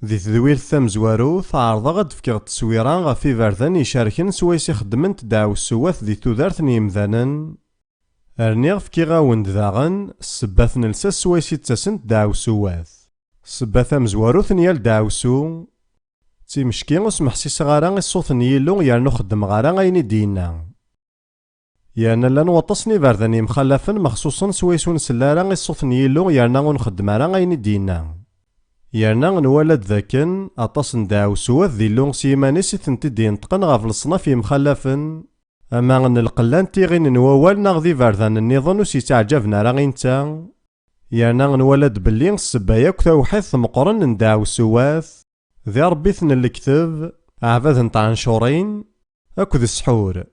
Di tedwilt tamezwarut ɛerḍeɣ ad fkeɣ taswira ɣef iberdan icerken swayes i xeddment ddaɛwessuwat di tudert n yimdanen. Rniɣ fkiɣ-awen-d daɣen ssebbat n lsas swayes i ttasent ddaɛwessuwat. Ssebba tamezwarut n yal ddaɛwessu timecki ur smeḥsiseɣ ara i ṣṣut n Yillu yernu xeddmeɣ ara ayen i d-yenna. Yerna llan waṭas n iberdan yemxallafen mexsusen swayes ur nsell ara i ṣṣut n Yillu yerna ur nxeddem ara ayen i d-yenna. Yerna nwala-d dakken aṭas n ddaɛwessuwat d Illu s yiman-is i tent-id-yenṭqen ɣef leṣnaf yemxallafen, ama n lqella n tiɣin n wawal neɣ d iberdan-nniḍen ur s-yettɛaǧaben ara i netta. Yerna nwala-d belli ssebba yakk tawḥidt meqqren n ddaɛwessuwat di ṛebbit n lekteb, aɛbad n tɛencuṛin akked ssḥur.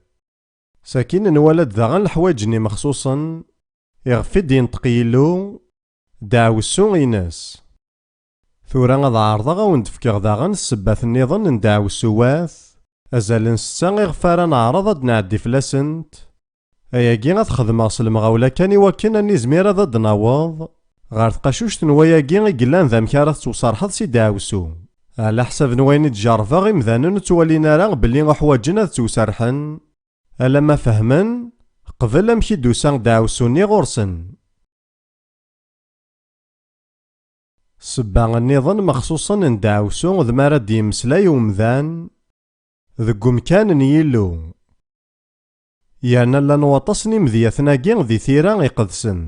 Sakin nwala-d daɣen leḥwaǧ-nni mexsusen iɣef i d-yenṭeq Yillu ddaɛwessu-ines. Tura ad ɛerḍeɣ ad wen-d-fkeɣ daɣen ssebbat-nniḍen n ddaɛwessuwat azal n setta iɣef ara neɛreḍ ad nɛeddi fell-asent. Ayagi ad xedmeɣ s lemɣawla kan iwakken ad nizmir ad d-naweḍ ɣer tqacuct n wayagi i yellan d amek ara tettwserḥeḍ si ddaɛwessu. Ala ḥsab n wayen i d-ǧerrbeɣ imdanen ur ttwalin ara belli uḥwaǧen ad ttwserḥen, alamma fehmen qbel amek i d-usa ddaɛwessu-nni ɣur-sen. Ssebba-nniḍen mexsusen n ddaɛwessu d mi ara d-yemmeslay umdan deg umkan n Yillu. Yerna llan waṭas n imedyaten-agi di tira iqedsen.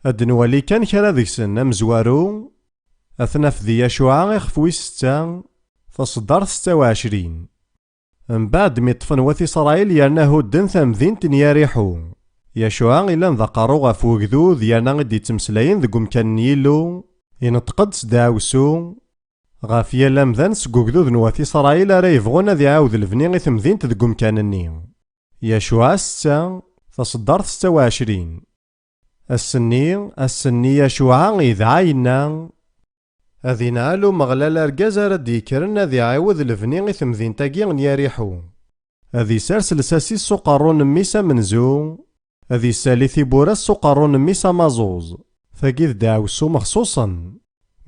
Ad nwali kan kra deg-sen amezwaru atnaf di Yacuɛa ixef wis setta taṣeddart 26. Mbeɛd mi ṭṭfen wat Isṛayil yerna hudden tamdint n Yariḥu. Yacuɛa ilan d aqeṛṛu ɣef ugdud yerna i d-yettmeslayen deg umkan n Yillu, ineṭṭeq-d s ddaɛwessu ɣef yal amdan seg ugdud n wat Isṛayil ara yebɣun ad iɛawed lebni i temdint deg umkan-nni. Yacuɛa 6 taṣeddart 26. Ass-nni Yacuɛa idɛa yenna ad inɛel Umeɣlal argaz ara d-yekkren ad iɛawed lebni i temdint-agi n Yariḥu. Ad isers lsas-is s uqeṛṛu n mmi-s amenzu, ad isali tiburas s uqeṛṛu n mmi-s amaẓuẓ. Tagi d ddaɛwessu mexsusen,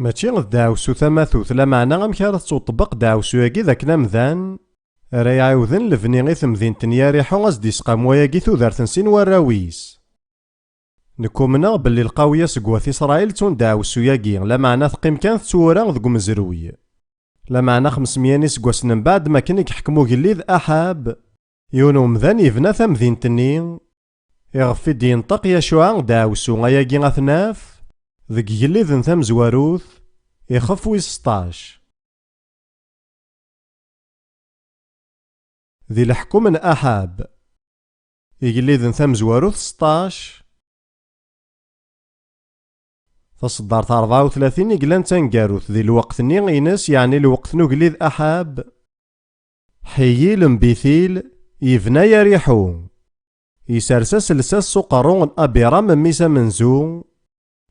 mačči d ddaɛwessu tamatut, lameɛna amek ara tettwaṭṭbeq ddaɛwessu-agi dakken amdan ara iɛawden lebni i temdint n Yariḥu as d-isqam wayagi tudert n sin warraw-is. Nekk umneɣ belli lqawya seg wat Isṛayil ttun ddaɛwessu-agi, lameɛna teqqim kan tettwura deg umezruy. Lameɛna 500 iseggasen mbeɛd makken i yeḥkem ugellid Aḥab, yiwen umdan yebna tamdint-nni iɣef i d-yenṭeq Yacuɛa ddaɛwessu ayagi atnaf deg yigellid n tamezwarut ixef wis 16. Di leḥkum n Aḥab yigellid n tamezwarut 16 taṣeddart 34 i yellan taneggarut di lweqt-nni ines yeɛni lweqt n ugellid Aḥab. Ḥiyil mbithil yebna Yariḥu, yisers-as lsas s uqeṛṛu n Abiram mmi-s amenzu,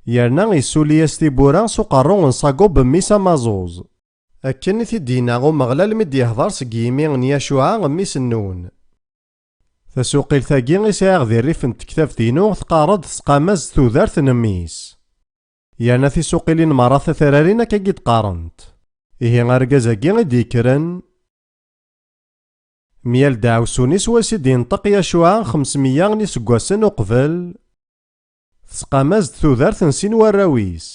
yerna yessuli-as tibura s uqeṛṛu n Sagob mmi-s amaẓuẓ. Akken i t-id-yenna Umeɣlal mi d-yeḥḍer seg yimi n Yacuɛa mmi-s Nun. Tasuqilt-agi i sɛiɣ di rrif n tektabt-inu tqarreḍ tesqamaz tudert n mmi-s. Yerna tisuqilin merra tatrarin akka i d-qqarent. Ihi argaz-agi i d-yekkren miyal ddaɛwessu-nni swayes i d-yenṭeq Yacuɛa 500 n iseggasen uqbel tesqamaz tudert n sin warraw-is.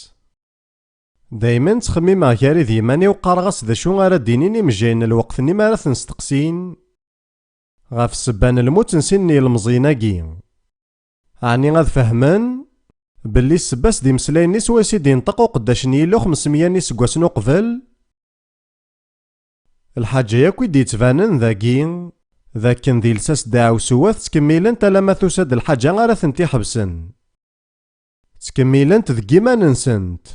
Dayman ttxemmimeɣ gar d yiman-iw qqareɣ-as d acu ara d-inin imejjayen n lweqt-nni mi ara ten-steqsin ɣef ssebba n lmut n sin n yilmeẓyen-agi. Ɛni ad fehmen belli ssebba-s d-imeslayen-nni swayes i d-yenṭeq uqeddac n Yillu 500 n iseggasen uqbel. Lḥaǧa yakk i d-yettbanen dagi dakken di lsas ddaɛwessuwat ttkemmilent alamma tusa-d lḥaǧa ara tent-iḥebsen. Ttkemmilent deg iman-nsent.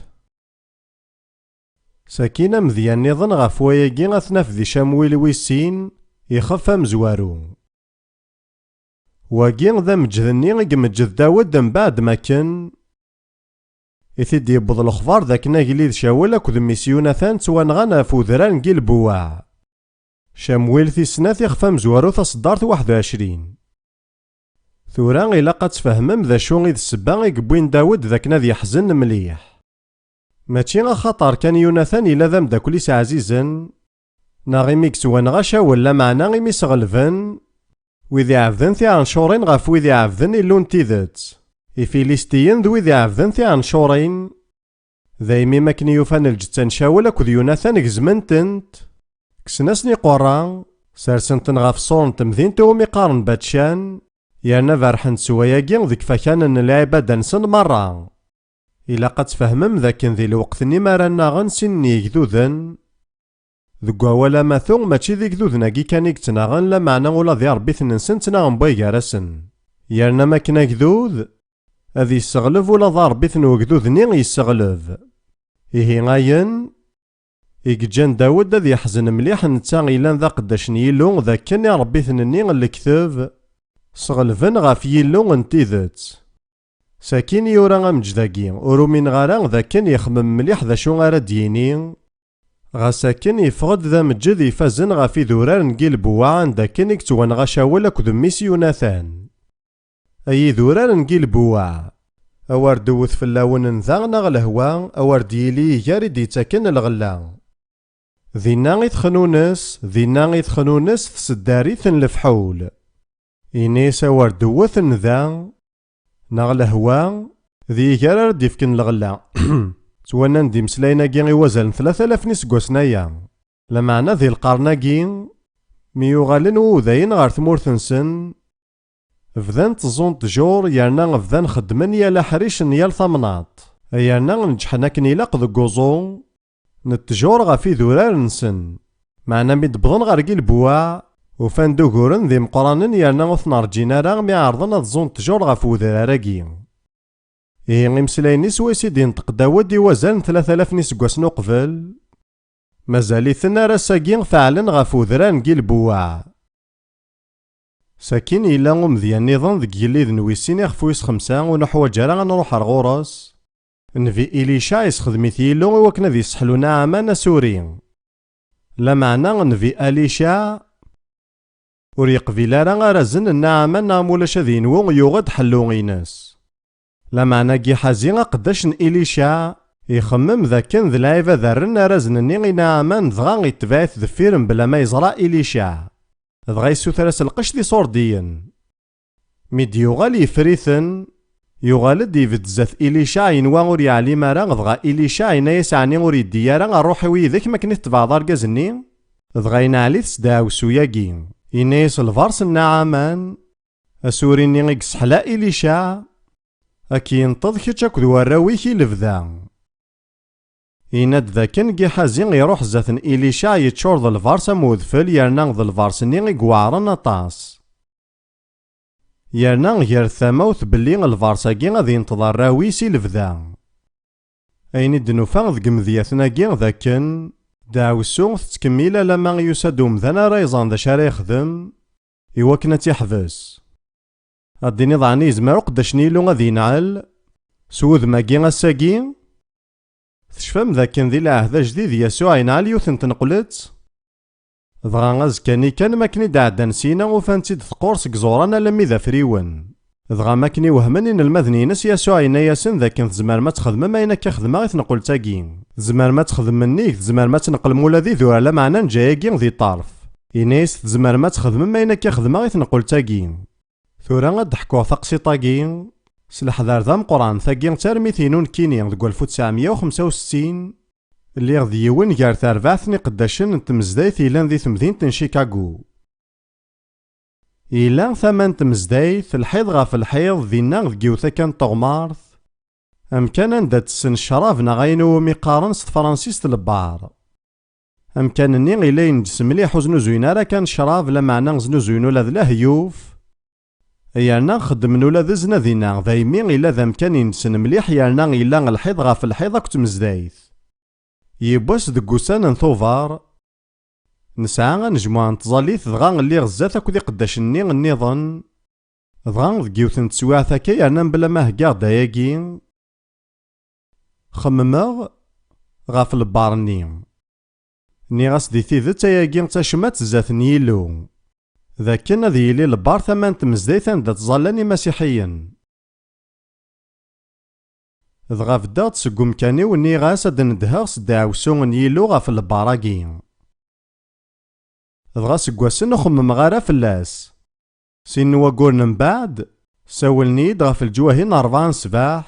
Sakin amedya-nniḍen ɣef wayagi atnaf di Camwil wis sin ixef amezwaru. Wagi d ameǧǧed-nni i yemeǧǧed Dawed mbeɛd makken i t-id-yewweḍ lexbar dakken agellid Cawel akked mmi-s Yunatan ttwanɣan ɣef udrar n Gilbuɛa. Camwil tis snat ixef amezwaru taṣeddart 21. Tura ilaq ad tfehmem d acu i d ssebba i yewwin Dawed dakken ad yeḥzen mliḥ. ماشي خاطر كان يوناثان إلا ذا مداكليس عزيزا، نا غي ميكسوان غاشا ولا معنا غي ميسغلفن، ويذي عبدن ثي عنشورين غاف ويذي عبدن إلون تيذت، إفيليستيين ذو ويذي عبدن ثي عنشورين، ذايمي ماكني يوفان الجتان شاول أكد يوناثان غزمنتنت، كسناسني قران، سارسنتن غاف صورن تمذين تومي قارن باتشان، يانا فرحن سواياكين ذيك فكان العبادة نسن مرة. إلا قد تفهمم ذاكن ذي الوقت نمارانا غنسن يكذوذن، ذكوا ولا ماثو ماشي ذيك ذوذناكي كان يكتناغن لا معنى ولا ذي ربي ثننسن تناغن بايقارسن، يارنا ما كنا كذوذ أذي يسغلف ولا ذا ربي ثنوكذوذني يسغلف. إيه غاين إيكجان داود ذي يحزن مليح نتا إلان ذا قداش يلو ذا كان يا ربي ثنني الكتاب سغلفن غاف يلو انتيذت. ساكين يورا مجداكي ورو من غارا ذا كان يخمم مليح ذا شو غارا ديني، غا ساكن يفقد ذا مجد يفازن غا في ذورار نقيل بوعان ذا كان يكتوان غا شاول أكد ميس يوناثان. أي ذورار نقيل بوع أوار دوث فلاون نذاغنا غلهوا أوار ديلي يارد يتاكن الغلا. ذينا يتخنونس تسداريث الفحول. إنيس أوار دوث نذا نغلهوا ذي يارر ديفكن الغلا. توانا ندي مسلاينا كي وزن 3000 نسكوسنايا، لمعنى ذي القرناكي ميوغالن وذاين غار ثمورثنسن، فذان تزون تجور يارنا فذان خدمن يالا حريش يال ثمناط، يارنا نجحنا كنيلاق ذو كوزون نتجور غا في ذورار نسن، معنا ميدبضن غار كي البواع وفان دوغورن ذي مقرانن يارنا وثنار جينارا مي عرضنا تزون تجور غا في وذراراكي. إيه غيمسلايني سوا سيدي نطق داود يوازن 3000 نسكواسن قبل، مازالي ثنا راه ساكين فعلا غاف وذران كي البواع. ساكين إلا مزيان نظام ذك يلي ذنويسين يخفويس 5 ونحواج راه غنروح الغورس، نفي إليشا يسخدميت يلو وكنا ذي يسحلونا عامان سوري، لا معنى نفي أليشا وريقفيلا راه رازن النعمان نامولاش ذي نوو يوغد حلو غيناس. لا معنى كي حازين قداش إليشا يخمم ذا كان ذا العيبة ذرن رازنني غينا عمان دغا يتبعث ذفيرن بلا ما يزرع إليشا، دغا يسوثراس القش دي صورديا. ميد يوغال يفريثن يوغال ديفيد زاث إليشا ينوى ور يعلي مارا دغا إليشا ينا يسعني ور يديارا روحي ويذاك ما كنت تبعض ركازني، دغا ينعلي تسداو سوياكي ينا يسلفارس النعمان أسوريني يقسحلا إليشا أكي ينتظ كيتش أكد وراويكي لفذا. يناد ذا كان كي حازين يروح زاثن إليشا يتشور ذا الفارس مودفل يرنا ذا الفارس ني يقوارن أطاس، يرنا غير ثموث بلي الفارساكي غادي ينتظر راويسي لفذا. أين دنوفا ذك مذياثناكي ذا كان داوسو تكميلا لما يسادو مذانا رايزان ذا شاري يخدم يوكنا تيحبس. غادي ضعني يزمر قداش نيلو غادي ينعل سوذ ماكي غاساكي تشفام ذا كان ذي العهد جديد يسوع ينعل يوثن تنقلت، دغا غازكاني كان ماكني داعدا نسينا وفانتيد ثقور سك زورانا لمي ذا فريون، دغا ماكني وهمن إن المذني ناس يسوع يناياسن ذا كان زمار ما تخدم ما ينك خدمة غي تنقلتاكي، زمار ما تخدم منيك زمار ما تنقل مولا ذي ذو على معنى نجاياكي ذي طرف، ينايس زمار ما تخدم ما ينك خدمة غي تنقلتاكي. ثورا غضحكو ثقسيطاكي سلحذار ذا مقران ثاكي تارميثينون كيني ذكو 1965 اللي غدي يون كار تاربعثني قداشن تمزدايث إلان ذي ثمذين شيكاغو. إلان ثمان تمزدايث الحيض غاف الحيض ذينا ذكيوثا كان طغمارث أمكان أندا تسن الشراب نغاينو ميقارن ست فرانسيس البار، أمكان ني غيلا ينجس مليح وزنو زوينا راه كان شراب لا معنى زنو زوينو لا ذلاهيوف يالنا خدمنو لا ذزنا ذينا ذايمي إلا ذا مكان ينسن مليح يالنا إلا الحيض غاف الحيض أكت مزدايث. يبواس دقوسان نثوفار نسعى نجموع نتظاليث دغا اللي غزات أكو ذي قداشني النظن دغا ذكيوثن تسواع ثاكي يالنا بلا ما هكا داياكي خمماغ غاف البارني ني غاس دي ثيذت أياكي تاشمات زات نيلو ذا كنا ذي يلي البار ثمان تمزدايثان دا تظلاني مسيحيا. dɣa beddaɣ-d seg umkan-iw nniɣ-as ad ndheɣ s ddaɛwessu n Yillu ɣef lbaragi. Dɣa seg wassen ur xemmmeɣ ara fell-as. Sin wayyuren min bɛed, sawlen-iyi-d ɣef leǧwahi 4 ṣṣbeḥ,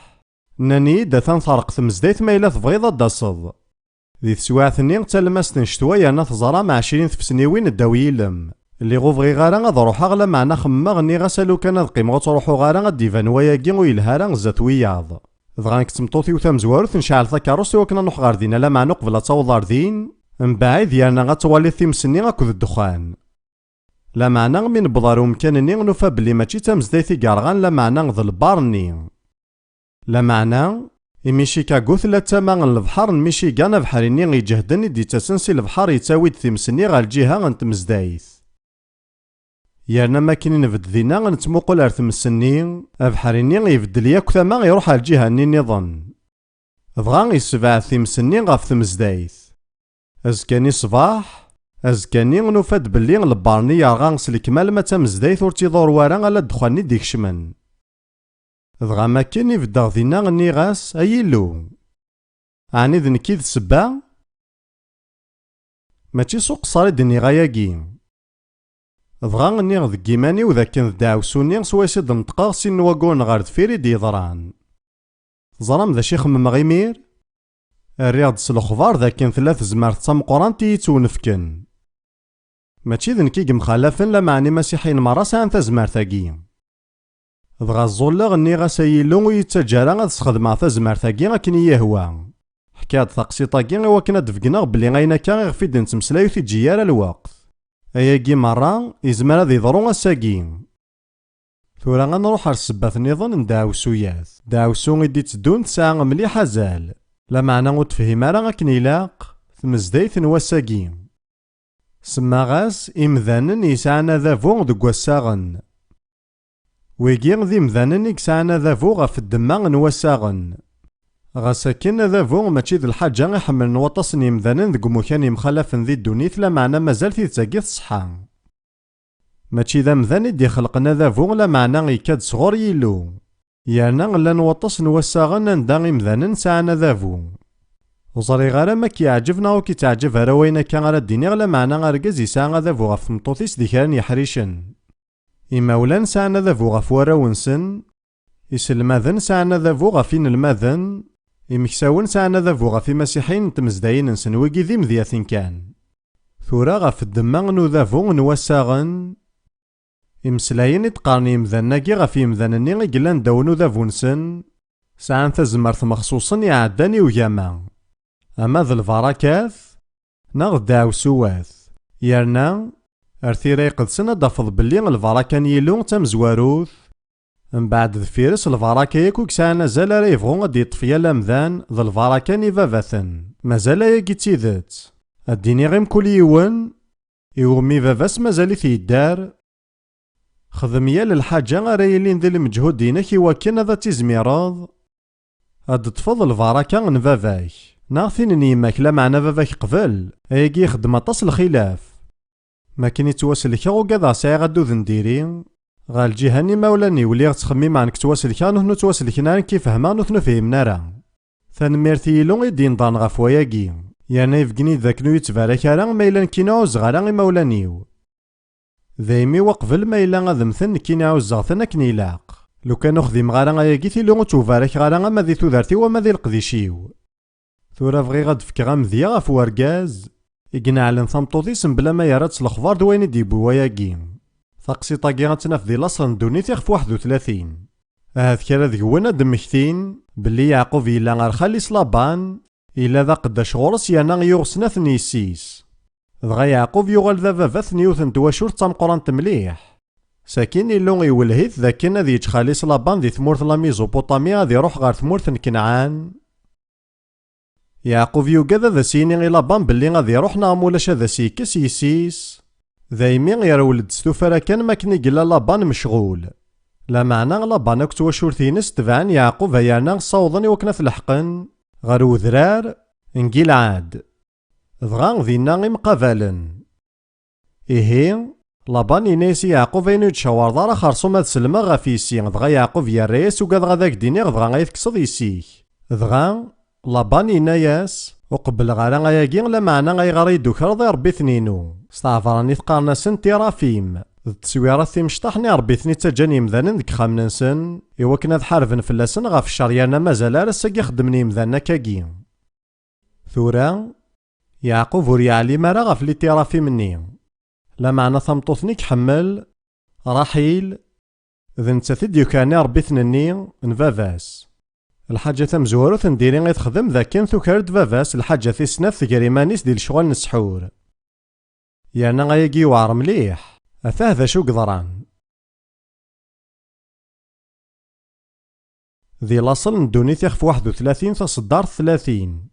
nnan-iyi-d atan terq tmezdayt ma yella tebɣiḍ ad d-taseḍ. Di teswiɛt-nni talmast n ccetwa yerna teẓram 20 tfesniwin ddaw yilem. Lliɣ ur bɣiɣ ara ad ruḥeɣ lameɛna xemmemeɣ nniɣ-as alukan ad qqimeɣ ur ttruḥuɣ ara ad d-iban wayagi ur yelha ara zat wiyaḍ. Dɣa nekk d tmeṭṭut-iw tamezwarut nceɛl takeṛṛust iwakken ad nruḥ ɣer din lameɛna uqbel ad taweḍ ɣer din, mbeɛid yerna ad twaliḍ times-nni akked ddexxan. Lameɛna mi newweḍ ɣer umkan-nni nufa belli mačči d tamezdayt i yerɣan lameɛna d lbar-nni. Lameɛna imi Chicago tella d tama n lebḥer n Michigan abeḥri-nni iǧehden i d-yettasen si lebḥer yettawi-d times-nni ɣer lǧiha n tmezdayt. Yerna makin nbedd dinna nettmuqul ar tmes-nni, abeḥri-nni ibeddel yakk tama iruḥ ar lǧiha-nni niḍen. Dɣa yessebɛed times-nni ɣef tmezdayt. Azekka-nni ṣṣbeḥ, azekka-nni nufa-d belli lebbar-nni yerɣa s lekmal ma d tamezdayt ur tt-iḍurr wara ala ddexxan i d-ikecmen. Dɣa makin i beddeɣ dinna nniɣ-as: Ay Illu, ɛni d nekk i d ssebba? Mačči s uqeṣṣer i d-nniɣ ayagi. Dɣa nniɣ deg iman-iw dakken d ddaɛwessu-nni swayes i d-neṭqeɣ sin wayyuren ɣer deffir i d-yeḍran. Teẓram d acu i xemmemeɣ imir? Rriɣ-d s lexbar dakken tella tezmert d tameqqrant i yettwnefken. Mačči d nekk i yemxalafen lameɛna imasiḥiyen merra sɛan tazmert-agi. Dɣa ẓẓulleɣ nniɣ-as ay Illu ur iyi-ttaǧǧa ara ad sxedmeɣ tazmert-agi akken i yehwa. Ḥkiɣ-d taqsiṭ-agi iwakken ad d-fegneɣ belli ayen akka iɣef i d-nettmeslay ur t-iǧǧi ara lweqt. Ayagi merra izmer ad yeḍru ass-agi. Tura ad nruḥ ar ssebbat-nniḍen n ddaɛwessuyat. Ddaɛwessu i d-itteddun tesɛa mliḥ azal, lameɛna ur tefhim ara akken ilaq tmezdayt n wass-agi. Semmaɣ-as imdanen yesɛan adabu deg wassaɣen. Wigi d imdanen i yesɛan adabu ɣef ddemma n wassaɣen. Ɣas akken adabu mačči d lḥaǧa i ḥemmlen waṭas n yimdanen deg umukan yemxalafen di ddunit lameɛna mazal tidet-agi tṣeḥḥa. Mačči d amdan i d-ixelqen adabu lameɛna ikad sɣur Yillu. Yerna llan waṭas n wassaɣen anda imdanen sɛan adabu. Ur ẓriɣ ara ma k-yeɛǧeb neɣ ur k-yettɛeǧeb ara wayen akka ara d-iniɣ lameɛna argaz yesɛa adabu ɣef tmeṭṭut-is di kra n yeḥricen. Imawlan sɛan adabu ɣef warraw-nsen, iselmaden sɛan adabu ɣef inelmaden, imeksawen sɛan adabu ɣef imasiḥiyen n tmezdayin-nsen wigi d imedyaten kan. Tura ɣef ddemma n udabu n wassaɣen, imeslayen i d-qqaren yimdanen-agi ɣef yimdanen-nni i yellan ddaw n udabu-nsen, sɛan tazmert mexṣuṣen iɛeddan i ugama. Ama d lbarakat neɣ d ddaɛwessuwat. Yerna ar tira iqedsen ad d-tafeḍ belli lbaraka n Yillu d tamezwarut, mbeɛd deffir-s lbaraka yakk i yesɛan azal ara yebɣu ad d-yeṭṭef yal amdan d lbaraka n ibabaten. Mazal ayagi d tidet. Ad d-iniɣ i mkul yiwen, iwumi baba-s mazal-it yedder, xdem yal lḥaǧa ara yilin di lmeǧhud-inek iwakken ad tizmireḍ ad d-tṭfeḍ lbaraka n baba-k. Neɣ tin n yemma-k lameɛna baba-k qbel, ayagi ixdem aṭas lxilaf. Makin yettwaselkeɣ ugadeɣ sɛiɣ addud n diri, ɣer lǧiha-nni imawlan-iw lliɣ ttxemmimeɣ nekk ttwaselkeɣ nutni ur ttwaselken ara nekk fehmeɣ nutni ur fihmen ara. Tanemmirt i Yillu i d-yenḍan ɣef wayagi. Yerna yefgen-iyi dakken ur yettbarak ara ma yella nekk ɛuzeɣ ara imawlan-iw. Daymi waqbel ma yella ad mten nekk ɛuzeɣ-ten akken ilaq. Lukan ur xdimeɣ ara ayagi Yillu ur ttubarakeɣ ara ama di tudert-iw ama di leqdic-iw. Tura bɣiɣ ad fkeɣ amedya ɣef urgaz i yenɛlen tameṭṭut-is mebla ma yerra-d s lexbar d wayen i d-yewwi wayagi. Taqsiṭ-agi ad tnaf di laṣel n ddunit ɣef 31. Ahat kra deg-wen ad d-mmektin belli Yeɛqub yella ɣer xali-s Laban, yella d aqeddac ɣur-s yerna yuɣ snat n yessi-s. Dɣa Yeɛqub yuɣal d ababat n yiwet n twacult tameqqrant mliḥ. Sakin Yillu iwelleh-it dakken ad yeǧǧ xali-s Laban di tmurt la Mizopotamia ad iruḥ ɣer tmurt n Kanɛan. Yeɛqub yugad ad as-yini i Laban belli ad iruḥ neɣ mulac ad as-yekkes yessi-s. Daymi yerwel-d s tufara kan makken i yella Laban mecɣul. Lameɛna Laban akk twacult-ines tebɛen Yeɛqub yerna ssawḍen iwakken ad t-leḥqen ɣer udrar n Gilɛad. Dɣa dinna imqabalen. Ihi Laban yenna-as i Yeɛqub ayen ur d-tcawreḍ ara xersum ad selmeɣ ɣef yessi. Dɣa Yeɛqub yerra-as ugadeɣ ad ak-d-iniɣ dɣa ay tekkseḍ yessi-k. دغا لابان يناياس وقبل غالا غاياكي لا معنى غايغار يدوكرض ربي ثنينو ستعفراني تقارناسن تيرافيم التصويرات تيمشطاحني ربي ثني تاجاني مذانن ديك خامننسن إوا كنا حارفن فلاسن غاف الشريانا مازال راساكي خدمني مذانا كاكي ثورا يعقوب ور يعلم راه غاف لي تيرافيم مني لا معنى ثمطوثني كحمل رحيل ذنتا ديوكاني ربي ثنني نفافاس الحاجة تمزورو نديري غي تخدم ذا كان ثوكارد فافاس الحاجة تيسناف تقريمانيس ديال الشغل نسحور يعني غاياكي واعر مليح أثاه ذا شو قدران ذي لاصل ندوني تيخف 31 تصدار 30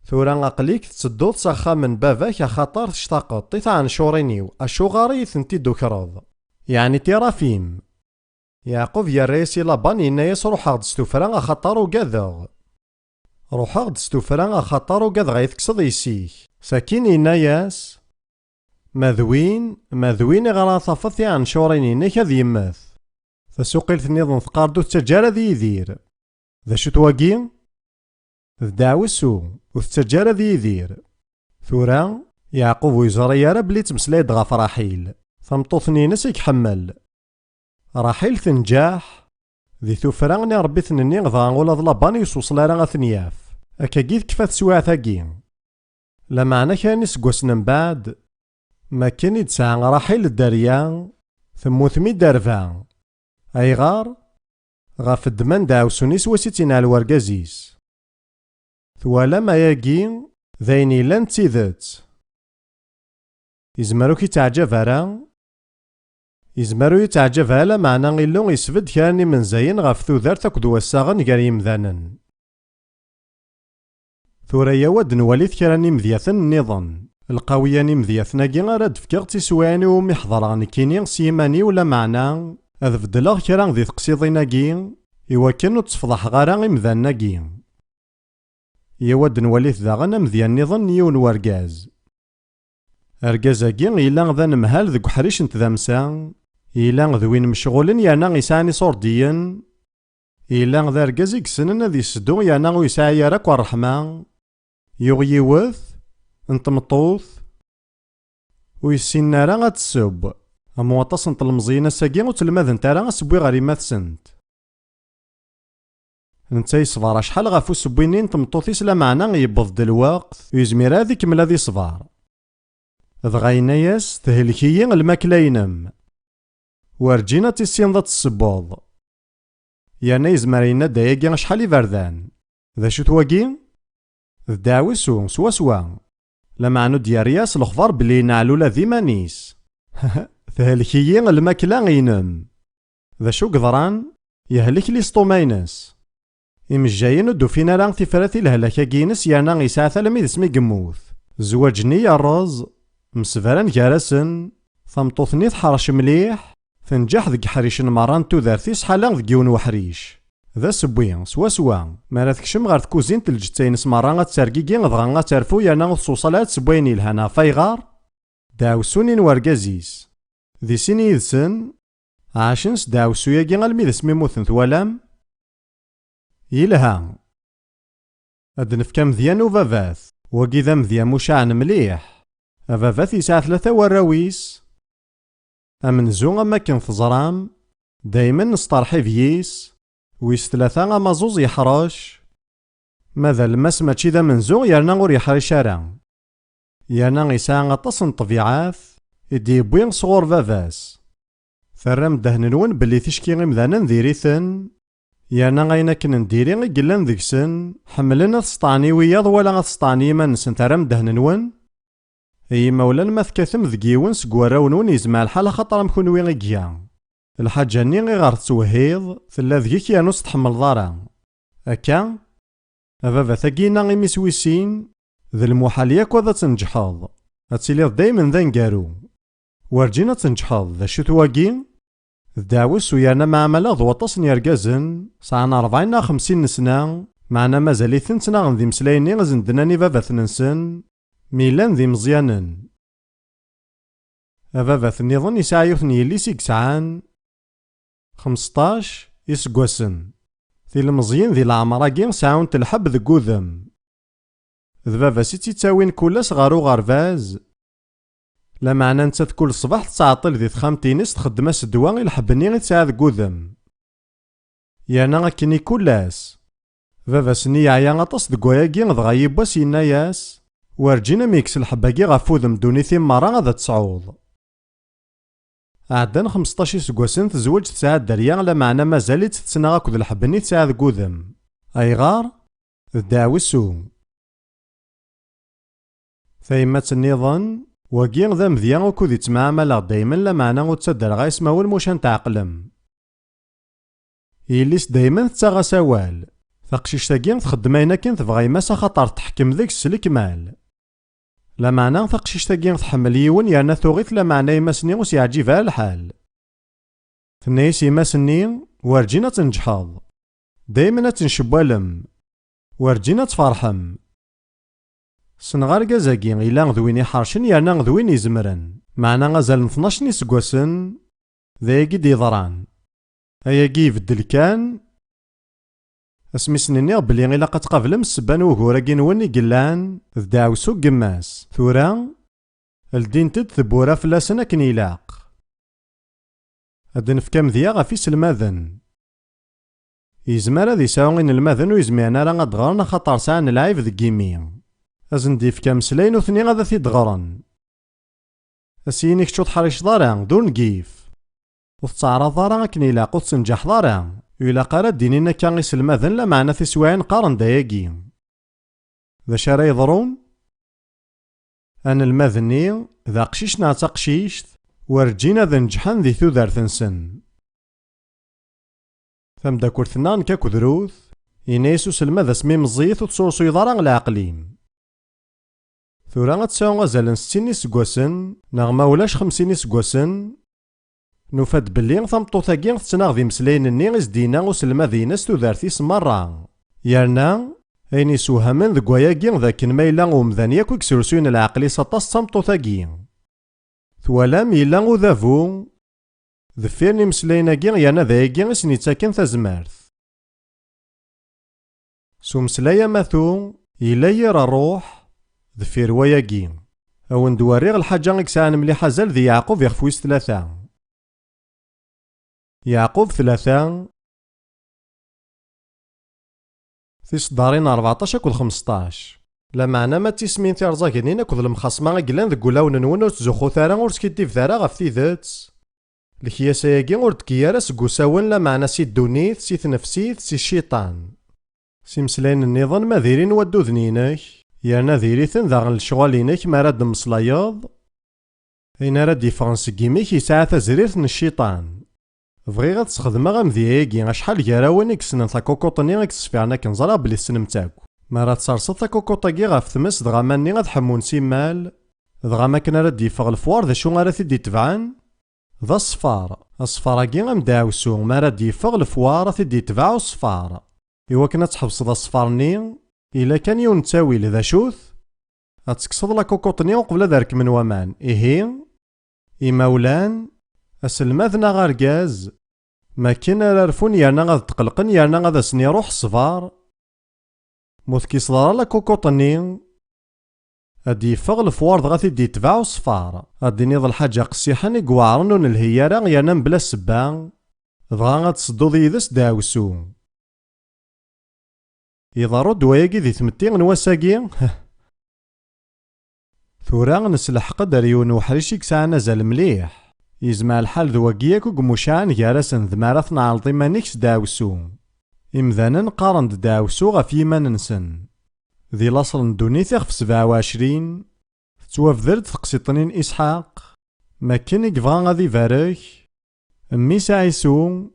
ثورا أقليك تسدود ساخا من بافاك خاطر تشتاقط طيث عن شورينيو أشوغاري ثنتي دوكراض يعني تيرافيم يعقوب يا ريسي لابان يناياس روح غد ستوفران خاطر وكاذغ روح غد ستوفران خاطر وكاذغ غيتكسض يسيك ساكين يناياس ماذوين غرا طافثي عن شوريني نيك هذ يماث فسوقيل ثنيضن ثقاردو التجارة ذي يدير ذا شو تواقي دعوسو وتجارة ذي يدير ثورا يعقوب ويزرى يا رب لي تمسلايد غاف رحيل ثمطوثني نسيك حمل رحيل تنجاح ذي ثوفراني ربي ثنني غضا ولا ضلاباني يسوصلا راه ثنياف اكا كيف كفات سواع ثاقي لا معنى كان يسقوسن من بعد ما كان يتسعى رحيل الدريا ثموثمي دارفا ايغار غاف الدمان داوسوني سواسيتين على الورقازيس ثوالا ما ياقي ذايني لان تيذت يزمرو كي تعجب يزمرو يتعجب هالا معنى غيلو يسفد كاني من زين غاف ثوذار تاكد وساغن كار يمذانن ثوريا ود نواليث كراني مذياثن النظام القوياني مذياثناكي غارد فكاغ تيسواني ومحضراني كيني سيماني ولا معنى اذ فدلاغ كران ذي تقصيضيناكي إوا كانو تصفضح غارا مذاناكي يود نواليث داغن مذيان نظن يون ورقاز أرقازاكي إلا ذا نمهال ذك حريش نتذامسا إلا ذوين مشغولين يانا يساني صورديا إلا ذا رقازي كسنن ذي سدو يانا ويساعي ياراك والرحمة يغيوث انتمطوث ويسينا راه غتسب أمواطاس نطلمزينا ساقي وتلماذ نتا راه سبوي غاري ماثسنت نتا يصبر شحال غافو سبوينين تمطوثيس لا معنى يبض الوقت ويزمير هذيك ملا ذي صبار دغايناياس تهلكيي الماكلاينم ورجينا تيسين ذات السبوض يعني يزمرينا داياكي شحال يبردان ذا شو تواكي داوسو سوا لا معنو ديارياس الخضر بلي نعلو لا ذي مانيس تهلكيي الماكلاينم ذا شو قدران يهلك لي سطوماينس إمجاين دوفينا راه تفراتي الهلاكا كينس يعني يسعى ثلميذ اسمي قموث زواجني الرز مسفران جارسن ثمطوثني تحرش مليح تنجح ذك حريش مران تودارتيس حالا ذك يون وحريش ذا سبوي سوا مالا تكشم غار تكوزين تلجتين سمران غتساركيكي غضغا غتعرفو يانا غتصوصالات سبويني لهنا فايغار داوسوني نوركازيس ذي سيني يذسن عاشنس داوسو ياكي غالمي ذا سمي موثن ثوالام يلها هاد نفكا مذيان وفافاث وكي ذا مذيان مشاعن مليح فافاث يسعى 3 وراويس أمنزو أما كان فزرام دايما نسطرحي فييس ويس 3 أما زوز يحرش ماذا الماس ماشي ذا منزو يرنا غور يحرش راه يرنا يسعى غطاس طبيعات يدي بوين صغور فافاس ثرام دهننون بلي تشكي غمذانا نديريثن يانا غاينا كنا نديري قلان ذكسن حملنا تسطعني وياض ولا غتسطعني ما نسن ترام دهننون اي مولا ما ثكاثم ذكيون سكواراونون يزمع الحال خاطر مكونوي غيكيا الحاجة ني غي غار توهيض ثلا ذيك يانوس تحمل ضارا أكا أبابا ثاقينا غي مسويسين ذا المحال ياك وذا تنجحاض هتسيليض دايما ذا نقارو ورجينا تنجحاض ذا شو تواقي داوس ويانا مع ملاذ وطاس يرقازن ساعنا 40 50 سنة معنا مازاليثن تناغن ذي مسلايني غزندناني باباث ننسن ميلان ذي مزيانن أباباث نظن يسعى يثني يلي سيكسعان 15 يسقوسن تيلمزيين ذي العمراكي ساعون تلحب ذك وذم. ذبابا سيتي تاوين كولاس غارو غرفاز. لا معنى نتا كل صباح تسعطل ذي تخامتينس تخدم سدوا الحبني غي تساعد كوذم. يانا غاكني كولاس. بابا سني عيا غطس دكواياكي غدغا يباس يناياس. ورجينا ميكس الحباكي غفوذم دونيثي مرة غادا تصعود. عدان 15 سكواسن تزوج تساعد دريا لا معنى مازالت تسنا غاكود الحبني تساعد كوذم. أيغار الدعوسو. ثايمة النظام واقي ذا مذيان وكود يتمعامل دايما لا معنى وتصدر غا يسماول موشان تعقلم. يليس دايما تساغا سوال. ثقشيش تاقين تخدم اينا كين تبغي ماسا خطر تحكم ذيك السلك مال. لا معنى ثقشيش تاقين تحمل يون يانا ثوغيت لا معنى يماسني وسيعجبها الحال. ثنيس يماسني ورجينا تنجحض. دايما تنشبالم. ورجينا تفرحم. سنغار كازاكي إلا غدويني حرشن يانا غدويني زمرن. معنا غازال 12 نسكواسن ذاكي ديضران. أياكي يبدل كان اسميسنيني بلي إلا قتقابلم السبان وكوراكي نوني قلان ذداوسو قماس ثورا الدين تد ثبورا فلاسن أكن يلاق. هاد نفكا مذيا غافي سلماذن. يزمر هاد يساوغين الماذن ويزمينا راه غدغرنا خاطر ساعة نلعب ذا كيمي. أزنديف كامسلين وثني غادا تيدغرن. أسينيك تشوط حريش ضارع دون كيف. وتتعرض ضارع أكن يلاق وتنجح ضارع. يلاق راه دينينا كان يسلماذن لا معنى في سواعين قارن داياكي. ذا شارا يضرون؟ أنا الماذني ذا قشيشنا تقشيشت ورجينا ذا نجحان ذي ثوذار ثنسن. ثمدا كورثنا نكاكو ذروث ينايسو سلما ذا سميم الزيث وتصورسو يضارع العقليم. ثورا غتساو غازالن 60 سكواسن نغما ولاش 50 سكواسن نوفاد بلي ثمطوطاكي تتناغ ذي مسلاينني غزدينا وسلما ذيناس تودارتيس مرة. يرنا أين يسوهمن ذ كواياكي ذاك مايلا ومذان ياكو يكسرسوين العقلي سطاس ثمطوطاكي. ثوالام يلا وذافو ذفيرني مسلايناكي يانا ذاياكي اسني تاكن ثازمارث. سو مسلايا ماثو يلا يرى الروح ذفير وياكي. أو ندواريغ الحاجة غيكسان مليحة زال ذي يعقوب يخفويس 3. يعقوب 3 في صدارين 14 كل 15. لا معنى ما تيسمين تيرزاكينين كل المخاصمة غيلان ذك ولاون نون ور تزخو ثارا ور تكيديف ثارا غف تيذات. الكياساياكي ور تكيارا سكوساون لا معنى سي الدونيث سي تنفسيث سي الشيطان. سي مسلاين النظام ما ديرين ودو ذنينك يانا ديريثن داغن الشغالينك ما راد مصلاياض. اين راد يفرنس كيميك يسعى تزريرت من الشيطان. بغيغ تستخدمها غمذياكي شحال كراوين يكسنن تاكوكوطني غيكسفيعنا كنزرا بلي السنمتاكو. ما راه تسرسط تاكوكوطاكي غاف ثمس دغا ماني غتحمون سيمال دغا ما كان راه ديفغ الفوار ذا شو غارا تيدي تبعان ذا الصفار. الصفاراكي غمداوسو ما راه ديفغ الفوار تيدي تبعو الصفار. إوا كنا تحبس ذا الصفارني إلا كان يون تاوي لذا شوث غتكسض لاكوكوطني وقبل دارك من ومان. إيهي إماولان أسلماذنا غاركاز ما كنا رارفون يانا غاد تقلقن يانا غادا سني روح الصفار. موث كيصدر لا كوكوطني ادي يفغ الفوار دغا تيدي يتبعو الصفار. غادي نيض الحاجة قسيحان يقوعرن ون الهيارة يانا بلا سبا دغا غاتصدو ذيدس داوسو. يضارو دواياكي ذي تمتي نواساكي. ثورا نسلحق داريون وحريشي كساعنا زال مليح. يزمع الحال ذواكياك وقموشان جارسن ذمارث نعرضي مانيكس داوسو. إمذانا قارن داوسو غف يمان نسن. ذي لاصل ندوني في 27 توافذرد تقسيطنين إسحاق ما كان يقفغان غادي فارك ميس عيسو.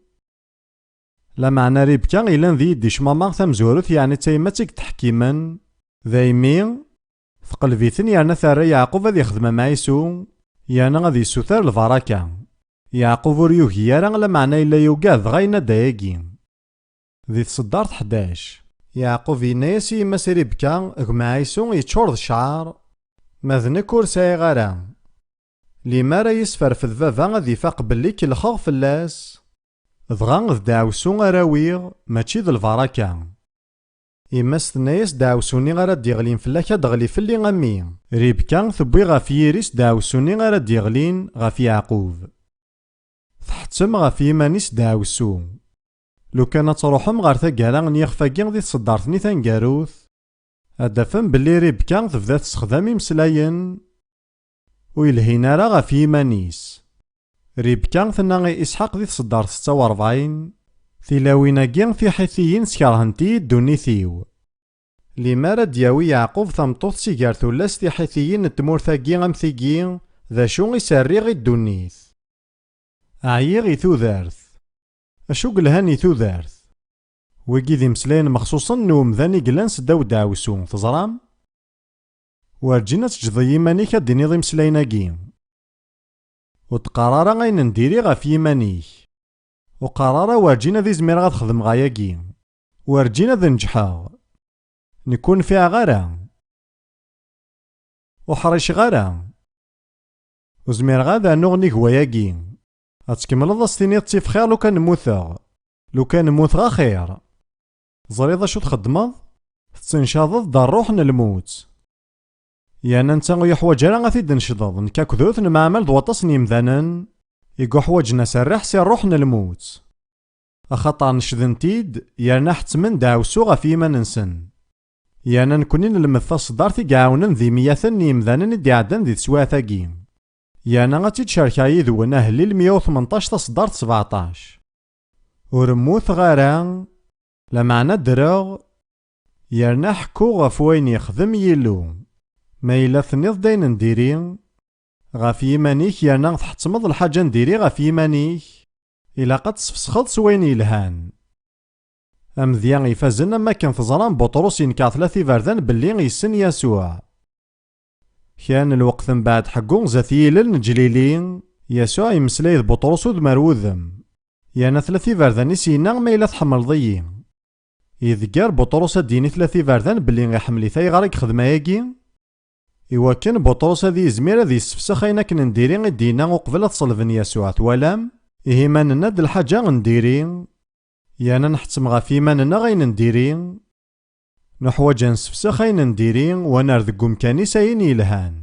لا معنى ريبكا إلا ذي يدي شماماغ ثمزورث يعني تايماتك تحكيما ذايمي ثقلبيثن يعني ثاري يعقوب غادي يخدم مع عيسو يعني غادي يسوثر البركة. يعقوب وريوهي يارا لا معنى إلا يوقاذ غاينا داياكي. ذي تصدارت 11 يعقوب ينايسي ما سيري بكا غمع عيسو يتشورد الشعار ماذنك ور سايغ غارا لما راه يسفر في الذبابا غادي يفاق بلي كي الخوغ فلاس dɣa d daɛwessu ara awiɣ mačči d lbaraka. Imas tenna-yas daɛwessu-nni ara d-yeɣlin fell-ak ad d-ɣli fell-i a mmi. Ribka tewwi ɣef yiri-s daɛwessu-nni ara d-yeɣlin ɣef Yeɛqub. Tḥettem ɣef yiman-is daɛwessu. Lukan ad tṛuḥem ɣer taggara n yixef-agi di tṣeddart-nni taneggarut, ad tafem belli Ribka tebda tessexdam imeslayen ur yelhin ara ɣef yiman-is. Ribka tenna i Isḥaq di tṣeddart 46: tilawin-agi tiḥitiyin skerhent-iyi ddunit-iw. Limar ad d-yawi Yeɛqub tameṭṭut si gar tullas tiḥitiyin n tmurt-agi am tigi, d acu i s-rriɣ i ddunit. Ɛyiɣ i tudert. Acu yelhan i tudert? Wigi d imeslayen mexsusen n umdan i yellan seddaw daɛwessu, teẓram? Werǧin ad teǧǧeḍ i yiman-ik ad d-tiniḍ imeslayen-agi. Ur tqarr ara ayen ndiri ɣef yiman-ik. Ur qqar ara werǧin ad izmireɣ ad xedmeɣ ayagi. Werǧin ad nǧeḥeɣ. Nekk ur nfiɛeɣ ara. Ur ḥriceɣ ara. Ur zmireɣ ad rnuɣ nnig wayagi. Ad tkemmleḍ ad s-tiniḍ ttif xir lukan mmuteɣ. Lukan mmuteɣ axir. Teẓriḍ acu txeddmeḍ? Tettencaḍeḍ-d ṛṛuḥ n lmut. Yani netta ur yuḥwaǧ ara ad t-id-necdeḍ, nekk akked ur nemɛamal d waṭas n yimdanen i yuḥwaǧen aserreḥ si ṛṛuḥ n lmut. Axaṭer necden-t-id yerna ḥettmen daɛwessu ɣef yiman-nsen. Yani nekkni nelmed taṣeddart i iɛawnen di miyaten n yimdanen i d-iɛeddan di teswiɛt-agi. Yani ad tt-id-cerkeɣ yid-wen ahlil 118 taṣeddart 17. Ur mmuteɣ ara, lameɛna ddreɣ, yerna ḥekkuɣ ɣef wayen yexdem Yillu. Ma yella tenniḍ-d ayen ndiri ɣef yiman-ik yerna tḥettmeḍ lḥaǧa ndiri ɣef yiman-ik, ilaq ad tesfesxeḍ s wayen yelhan. Amedya ifazen am akken teẓram Buṭrus yenkeṛ 3 iberdan belli yessen Yasuɛ. Kra n lweqt mbeɛd ḥeggu zat yilel neǧlili, Yasuɛ yemmeslay d Buṭrus udem ar udem. Yerna 3 iberdan-is yenna ma yella tḥemmleḍ-iyi. Yedger Buṭrus ad d-yini 3 iberdan belli iḥemmel-it ayɣer i yexdem ayagi. Iwakken Buṭrus ad yizmir ad yessefsex ayen akken ndiri i d-yenna uqbel ad ṣelben Yasuɛ, twalam? Ihi ma nenna-d lḥaǧa ndiri, yerna nḥettem ɣef yiman-nneɣ ayen ndiri, nuḥwaǧ ad nessefsex ayen ndiri u ad nerr deg umkan-is ayen yelhan.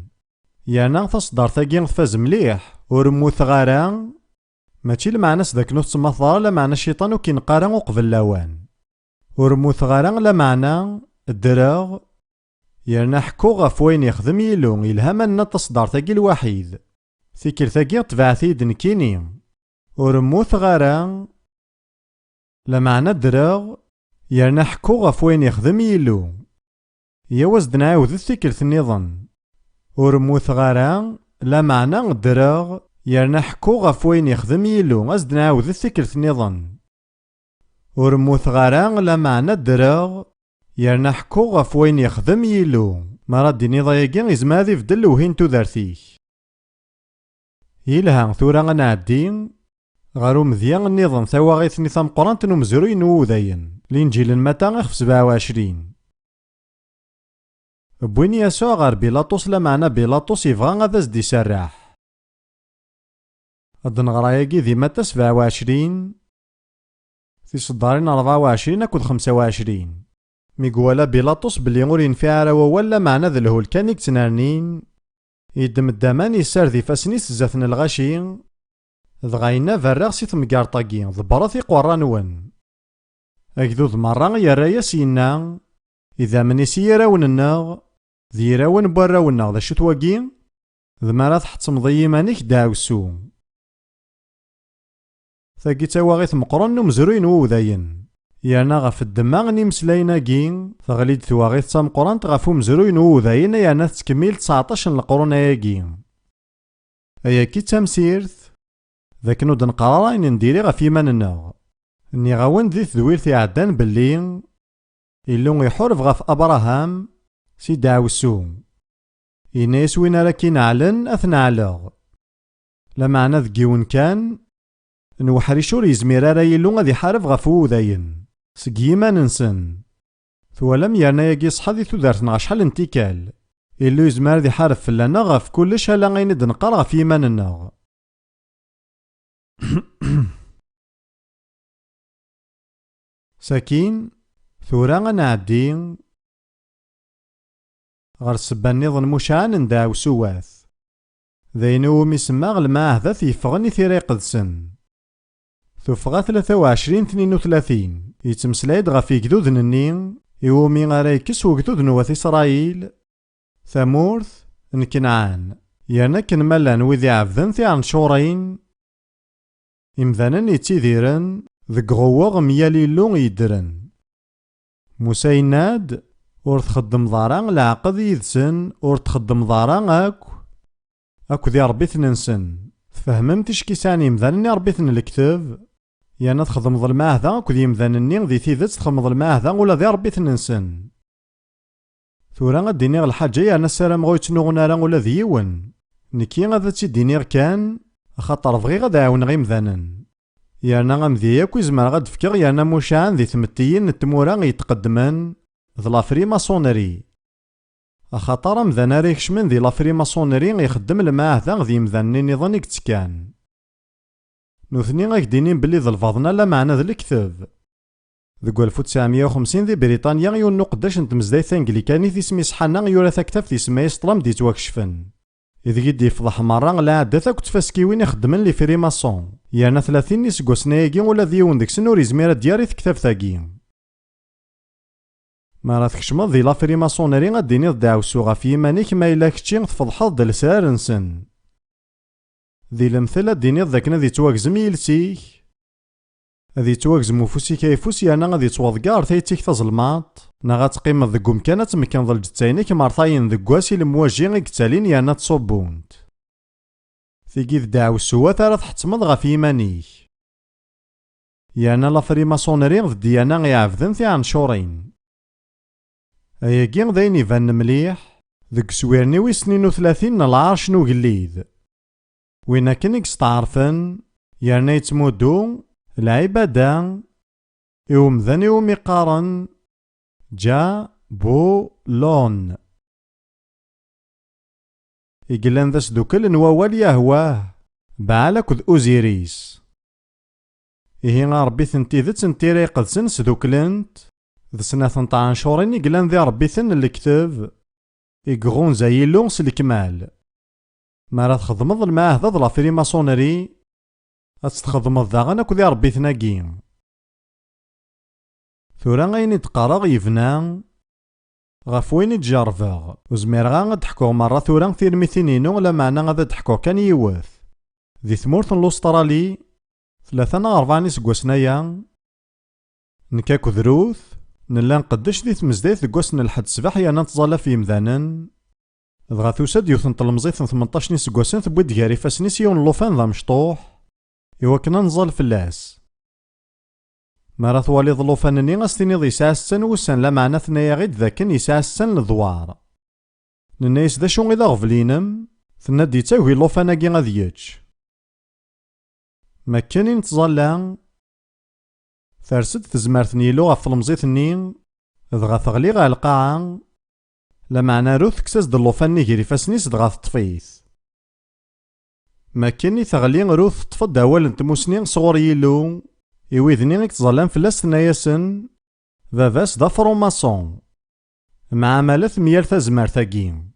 Yerna taṣeddart-agi tfaz mliḥ, ur mmuteɣ ara, mačči lmeɛna-s dakken ur tettmateḍ ara, lameɛna cciṭan ur k-ineqq ara uqbel lawan. Ur mmuteɣ ara lameɛna ddreɣ, yerna ḥekkuɣ ɣef wayen yexdem Yillu, yelha ma nenna taṣeddart-agi lwaḥid. Tikkelt-agi tebɛet-iyi-d nekkini. Ur mmuteɣ ara, lameɛna ddreɣ, yerna ḥekkuɣ ɣef wayen yexdem Yillu. Yaw ad nɛawdet tikkelt-nniḍen. Ur mmuteɣ ara, lameɛna ddreɣ, yerna ḥekkuɣ ɣef wayen yexdem Yillu. Ad nɛawdet tikkelt-nniḍen. Ur mmuteɣ ara, lameɛna ddreɣ, yerna ḥekkuɣ ɣef wayen yexdem Yillu. Ma rad d-tiniḍ ayagi izmer ad ibeddel lewhi n tudert-ik. Yelha, tura ad nɛeddi ɣer umedya-nniḍen tawaɣit-nni tameqqrant n umezruy n Wudayen, Linǧil n Mata ixf 27. Wwin Yasuɛ ɣer Bilaṭus, lameɛna Bilaṭus yebɣa ad as-d-iserreḥ. Ad nɣer ayagi di Mata 27, tiṣeddarin 24 akked 25. Mi iwala Bilaṭus belli ur yenfiɛ ara wawal, lameɛna d lhul kan i yettnernin, yeddem-d aman yessared ifassen-is zat n lɣaci, dɣa yenna berraɣ si tmeggaṛt-agi, ḍebbret iqeṛṛa-nwen. Agdud merra yerra-yas yenna, idammen-is i yirawen-nneɣ, d yirawen n warraw-nneɣ, d acu-t wagi? D mi ara tḥettmeḍ i yiman-ik daɛwessu. Tagi d tawaɣit meqqren n umezruy n Wudayen. Yerna ɣef ddemma n yimeslayen-agi, teɣli-d twaɣit tameqqrant ɣef umezruy n Wudayen, yerna tettkemmil 19 n leqrun-agi. Ayagi d tamsirt dakken ur d-nqarr ara ayen ndiri ɣef yiman-nneɣ. Nniɣ-awen di tedwirt iɛeddan belli Illu iḥureb ɣef Abraham si daɛwessu. Yenna-yas win ara k-ineɛlen ad t-neɛleɣ. Lameɛna deg yiwen kan, nweḥric ur yezmir ara Yillu ad iḥareb ɣef Wudayen seg yiman-nsen. Twalam yerna yagi ṣṣḥa di tudert-nneɣ acḥal n tikkal. Illu yezmer ad iḥareb fell-aneɣ ɣef kullec ala ayen i d-nqarr ɣef yiman-nneɣ. ساكين ثورا غنعدي غير السبة نظن مشان نداو سواث ذاين ومي سماغ المعهدة يفغن ثيري قدسن ثفغا 23-32 يتمسلايد غفي قدود نني يومي غريكس وقدود نوات إسرائيل ثمورث نكنعان يانا كنمالان وذي عبدن ثي عن شورين إمذانن يتيذيرن ذق غواغ مياليلو يدرن موسى يناد ور تخدم ضاران العقد يدسن ور تخدم ضاران اكو ذي ربيثن نسن تفهممتش كيساني مذانني ربيثن الكتاب يانا تخدم ظل المعهدة اكو ذي مذانني ذي تيذت تخدم ظل المعهدة ولا ذي ربيثن نسن ثورا غديني الحاجة يانا السلام غويت نغنى ولا ذيون نكي غادا تيديني كان خاطر بغي غادا عاون غي مذانن يانا غمذي اكو يزمر غاد فكر يانا موشان ذي ثمتيين التمورا يتقدمن ذ لافري ماسونري خاطر مذان ريكش من ذي لافري ماسونري يخدم المعهدة ذي مذانني نظن كتكان نوثني غاكدينين بلي ذا الفاضنا لا معنى ذا الكتاب ذو 1950 ذي بريطانيا يونو قداش نتمزداي ثانجليكاني ذي سمي صحانا يورا ثاكتاف ذي سمي سطلام دي تواكشفن إذ قد يفضح مرة لا عدا ثاك تفاسكيوين يخدمن لي فري ماسون يانا 30 نسقوسنا ياكي ولا ذيون ديك سنور يزمير دياري ثكتاف ثاكي ما راه تكشمض ذي لافري ماسونري غاديني ضدعوسو غا في يمانيك ما إلا كتشي تفضحض د لسرار نسن ذي المثل ديني ذاكنا ذي تواكزم يلسيك ذي تواكزم وفوسي كيفوس يانا غادي توضقار ثيتيك تظلمات نا غتقيم ذك مكانات مكان ظل جتاينيك مرطاين ذك واسي المواجهين غيكتالين يانا تصوبونت ثيكي ذدعوسو ثارا تحتمض غا في يمانيك يانا لافري ماسونري ضد يانا غيعفذن ثي عن شورين أياكي ذاين يبان مليح ذك سويرني وي 32 العرش نو قليد وينا كنك ستعرفن يانا يتمودو العبادة يوم ذاني ومقارن جا بو لون يقلن ذا سدوكل نواوال يهواه بعالك ذ أوزيريس إيه ربي ثنتي ثنتي ريقدسن سدوكلنت ذ سنة 18 يقلن ذي ربي ثن الكتاب يقغون زي اللونس الكمال ما راه تخدمض المعهدة ض لافري ماسونري أتستخدمض داغن أكو ذي ربي ثناقي ثورا غاين يتقارغ يفنا غاف وين يتجرفغ وزمير غا تحكو مرة ثورا ثير ميثينينو لا معنى غادا تحكو كان يوث ذي ثمورث الأسترالي 43 سكواسنايا نكاكو ذروث نلا نقدش ذي تمزدايت ذكواسن الحد سباح يانا نتظالا في مذانن دغا ثوساد يوثن طلمزيت 18 سكواسن تبويد كاري فاسني سيون لوفان ذا مشطوح إوا كنا نظل فلاس ما راه ثوالي ظلوفانني غاستيني ذي ساسن وسان لا معنى ثنايا غيد ذاكن يساسن لذوار ننايس ذا شو إذا غفلينم ثنا دي تاوي لوفاناكي غادي يتش ما كاني نتظلا ثارسد تزمارتني لو غف المزيتني دغا ثغلي غا القاعة لا معنى روث كساس دلوفاني كيري فاسنيس دغا تطفيث ما كاني ثغلي روث تفض أول نتموسني صغور يلو يويذني تظلام فلاس ثناياسن فافاس دا فروماسون مع مالث ميال تزمار ثاقيم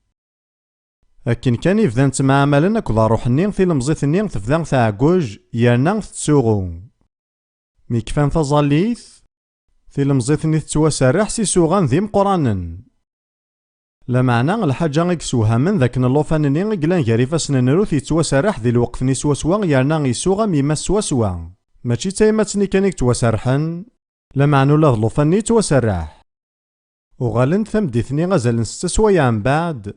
أكن كان يفذان تمعاملن أكو ذا روحني في المزيثني تفذان ثاعقوج يانا تسوغو مي كفان تظليث في المزيثني تتواسرح سي سوغان ذي مقرانن لا معنى الحاجة غيكسوها من ذاك اللوفانني غيكلان كاري فاسن نروث يتواسرح ذي الوقت ني سواسوا يانا يسوغا ميما سواسوا ماشي تايماتني كان يتواسرحن لا معنى لا ظلوفاني يتواسرح وغالن ثمديثني غازال نستسوايا عن بعد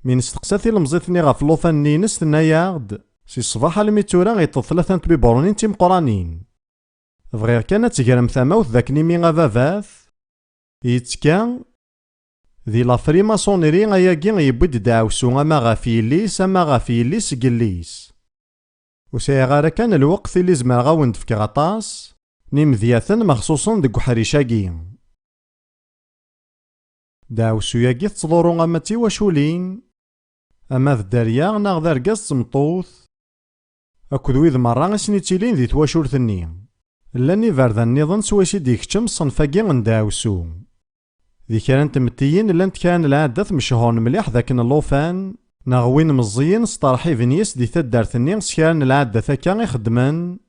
من استقساثي المزيثني غاف اللوفاني نستنا ياغد سي الصباح الميتورا غيطل 3 بيبورونين تيم قرانين بغير كانت تقرم ثماوث ذاك نيمي غافافاث يتكا ذي لافري ماسونيري غياكي غيبود دعوسو اما غافي ليس اما غافي ليس قليس وسايا غارا كان الوقت اللي زمر غاوند في كغطاس نمذياثن مخصوصا ديك حريشاكي دعوسو ياكي تظهرو اما تيواشولين اما ذا الداريا ناغ ذا رقاص تمطوث اكد ويذ مرة اسني تيلين ذي تواشورثني لان يبردان نظن سويسي ديكتشم صنفاقي نداوسو. ذي كان تمتيين لانت كان العادة مشهور مليح ذاك اللوفان ناغوين مزيين سطارحي فينيس دي تدارثني سكان العادة ثاكا يخدمان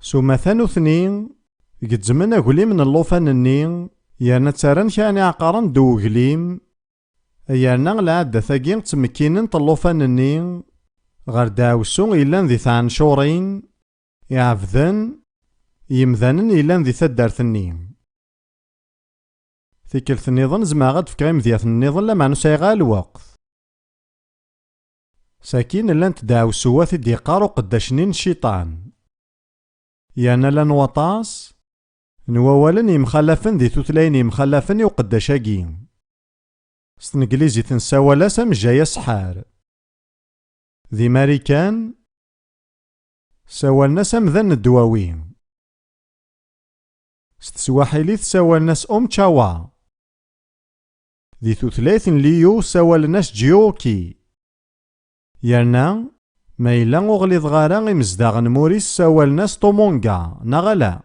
سوما ثانو ثنين قد زمن اقولي من اللوفان النين يانا تارن كان عقارن دو قليم يانا العادة ثاقين تمكينن اللوفان النين غير داوسو إلان ذي ثان شورين يعفذن يمذانن إلان ذي تدارثني تيكلت النظام زماغد في كريم ذيات النظام لما نسيغا الوقت ساكين لان تدعو سوات ديقارو قداشنين الشيطان يانا لان وطاس نواوالن يمخلفن ذي توتلاين يمخلفن يوقداشاقين سنقليزي تنساوالا سمجايا سحار ذي ماريكان سوالنا سمذن الدواوين ستسواحيلي تساوالناس تشاوا ذي توتلايثن ليو ساوالناس جيوكي يانا ما إلا غليظ غارا إمزداغن موريس ساوالناس طومونغا نغلا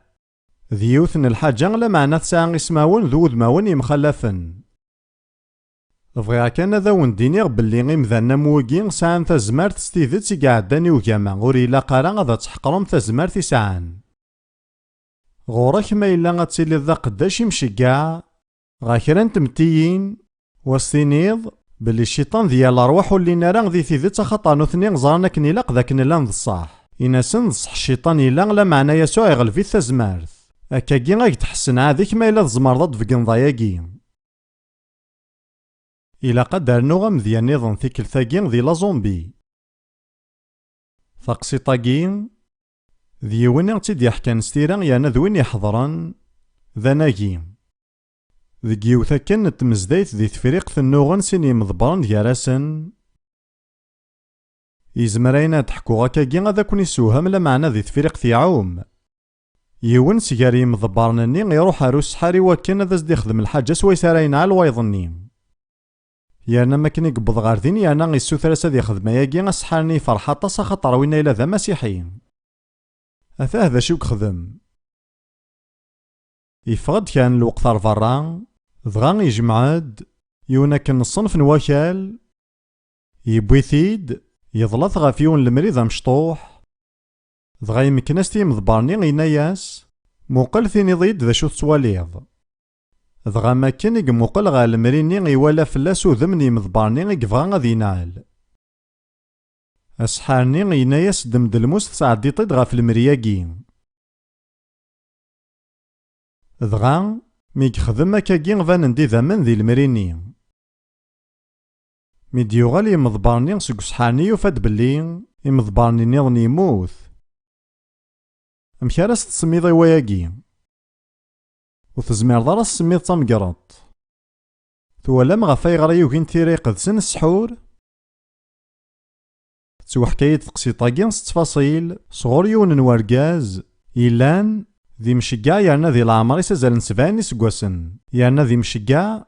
ذي يوثن الحاجة لا معنى تساعن اسماون ذو ذماون يمخلفن بغيا كان ذا وندينيغ بلي غيمذانا موكين ساعن تزمارت ستيذت يقعداني وكاما غوري لا قارا غادا تحقرم تزمارت يساعن غورك ما إلا غتسيلي ذا قداش يمشيكاع غا كرا تمتيين وستينيض بلي الشيطان ديال الأرواح اللي نارا ذي ثيذت خطانو ثنين زارنا كنيلاق ذاك نلان ذ الصح إناسن نصح الشيطان إلا لا معنى يسوع يغلفي التزمارت أكاكي غاك تحسن عاذيك ما إلا تزمرض فقن ضاياكي إلا قدر نوغا مذيان نظن ثيكل ثاقين ذي لا زومبي ثاقسيطاقين ذي وين غتيد يحكان ستيران يانا ذوين يحضران ذاناكي ذي يوثا كان تمزدايت ذي تفريق ثنوغن سيني مضبران ديالاسن يزمرين تحكو غاكاكي غادا كون يسوهم لا معنى ذي تفريق ثيعوم يون سيجاري مضبرنني يروح عروس حاري وكان ذا زد يخدم الحاجة سوي سارين على الوايضني يانا ما كان يقبض غار ذين يانا غيسو ثلاثة ذي خدمة ياكي غسحرني فرحة طاسا خطر وين إلا ذا مسيحيين أثاه ذا شو كخدم يفقد كان الوقت الفران ضغان يجمعد يونا كان الصنف نواكال يبويثيد يضلط غافيون المريض مشطوح ضغا يمكناس تيم ضبارني غيناياس موقل ثيني ضيد ذا شو تسواليض ضغا ما كان يقموقل غا المريني غيوالا فلاس وذمني مضبارني غيقفغا غادي ينال أسحارني غيناياس دمد الموس تسعدي طيد غا في المرياكي ضغا مي يخدم هكاكي غفان ندي ذامن ذي المريني مي ديوغال يمضبارني سك سحارني يفاد بلي يمضبارني نيضن يموت أمكاراس تسميض يواياكي وتزمير ضرس سميض تمقرط توالام غفاي غرا يوكين تيري قدسن السحور تسوى حكاية تقسيطاكي ستفاصيل صغور يون نواركاز يلان ذي مشقا يانا ذي العمر يسازال سبعين سكواسن يانا ذي مشقا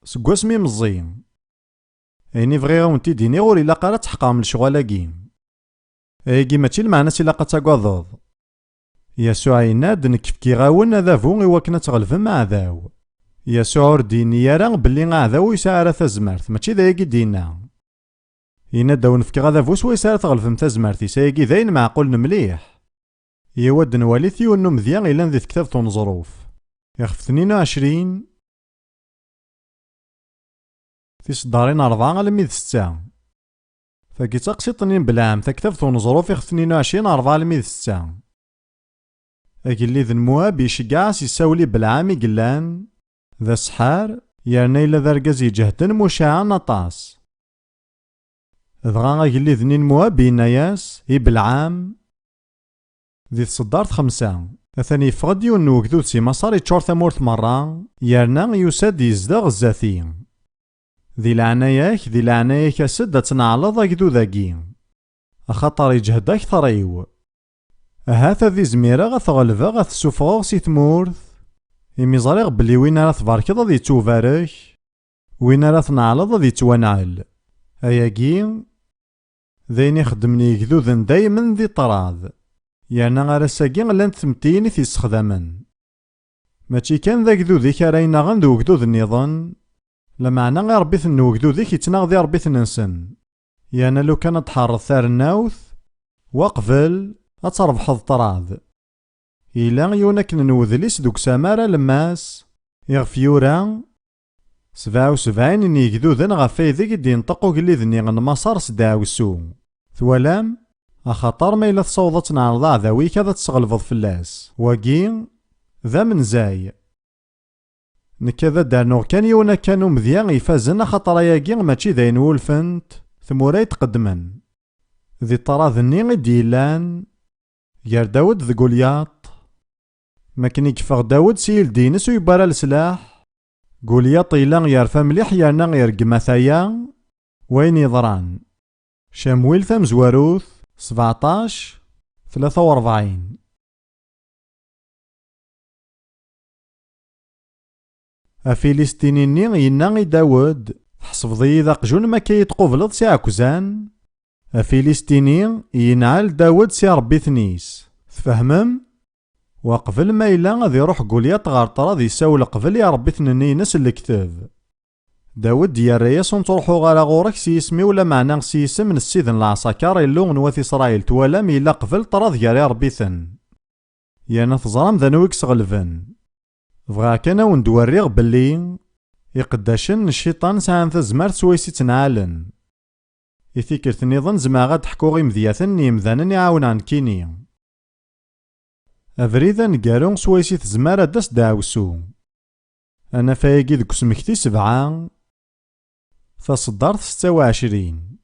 سكواس مي مزين ايني فغيغا ونتي ديني غوري لا قارا تحقا من الشغالاكي ايكي ماشي المعنى سي لاقا تاكواضض يسوع يناد نكف كي غاون هذا فو إواكنا تغلفن مع ذاو يسوع رديني يارا بلي غاذاو يسعى تزمارت ماشي ذايكي دينا يناد ونفكي غاذا فو سوا يسعى تغلفن تزمارتي سايكي ذاين معقول مليح يود نوالي ثيو النوم مذيان إلا ذي كتاب تون ظروف يخف 22 في صدارين 4 لميذ 6 فكي تقسيطنين بالعام تكتاب تون ظروف يخف 22 4 لميذ 6 أكي اللي ذن مواب يشقاس يساولي بالعام يقلان ذا سحار يارنا إلا ذا رقاز يجهدن مشاعا نطاس ذغا أكي اللي ذنين مواب يناياس بالعام ذي تصدارت 5 أثاني فغد يون وكذو سي مصار يتشور ثمورت مرة يارنا يساد يزدغ الزاثي ذي العناياك أسد تنعلض أكذو ذاكي أخطر يجهد أكثر أيو هاثا ذي زميرة غتغلبا غتسوفغ سي تمورث إمي ظريغ بلي وين راه تباركض ذي توفارك وين راه تنعلض ذي توانعل أياكي ذين يخدمني يكذوذن دايما ذي طراذ يعني غير الساقي لانت تمتيني في استخداما ماشي كان ذاك ذو ذيك راينا غن ذو وكدود النظام لمعنى غير ربيث انو وكدو ذيك يتناغ ذي ربيث ننسن يعني لو كان تحرض ثار الناوث وقفل اتربحض طراذ إلا يونك ننوذليس دوك سامارا لماس يغفيورا 77 إني يقدوذن غفاي ذيك دين طقو قلي ذني غن مصار سداو السو ثوالام أخطر ما إلا تصوضت نعرض ذوي كذا تسغلفض فلاس واقين ذا من زاي نكذا دارنو كان يونا كانوا مذيان يفازن خطر ياقين ماشي داين ولفنت ثمورا يتقدمن ذي طراذ الني ديلان يار داود ذي قولياط ما كان يكفغ داود سيل دينس ويبارا السلاح قولياط إلا يعرف مليح يانا يرقم ثايا وين يضران شامويل ثم زواروث 17 43 أفيليستينيني ينا داود حسب ضي ذاق جون ما كي يتقوبلض سي عكزان أفيليستيني ينعال داود سي ربي ثنيس تفهمم وقبل ما إلا غادي يروح قولياط غار طراد يساول قبل يا ربي ثنيني نس الكتاب داود يا رياس نتروحو غالا غورك سي اسمي ولا معنى سي اسم من السيدن العساكر اللو نواثي إسرائيل توالام إلا قبل طراد يا ربي ثن يانا تزرام ذا نويك سغلفن بغا كان وندوريغ بلي يقداشن الشيطان ساعن تزمار سويسي تنعالن يثيكرت نظن زما غاد حكوغي مذياثن يمذانن يعاون عن كيني أفريدا نقارون سويسي تزمار داس داوسو أنا فايقي ذك سمكتي 7 فصدرت 26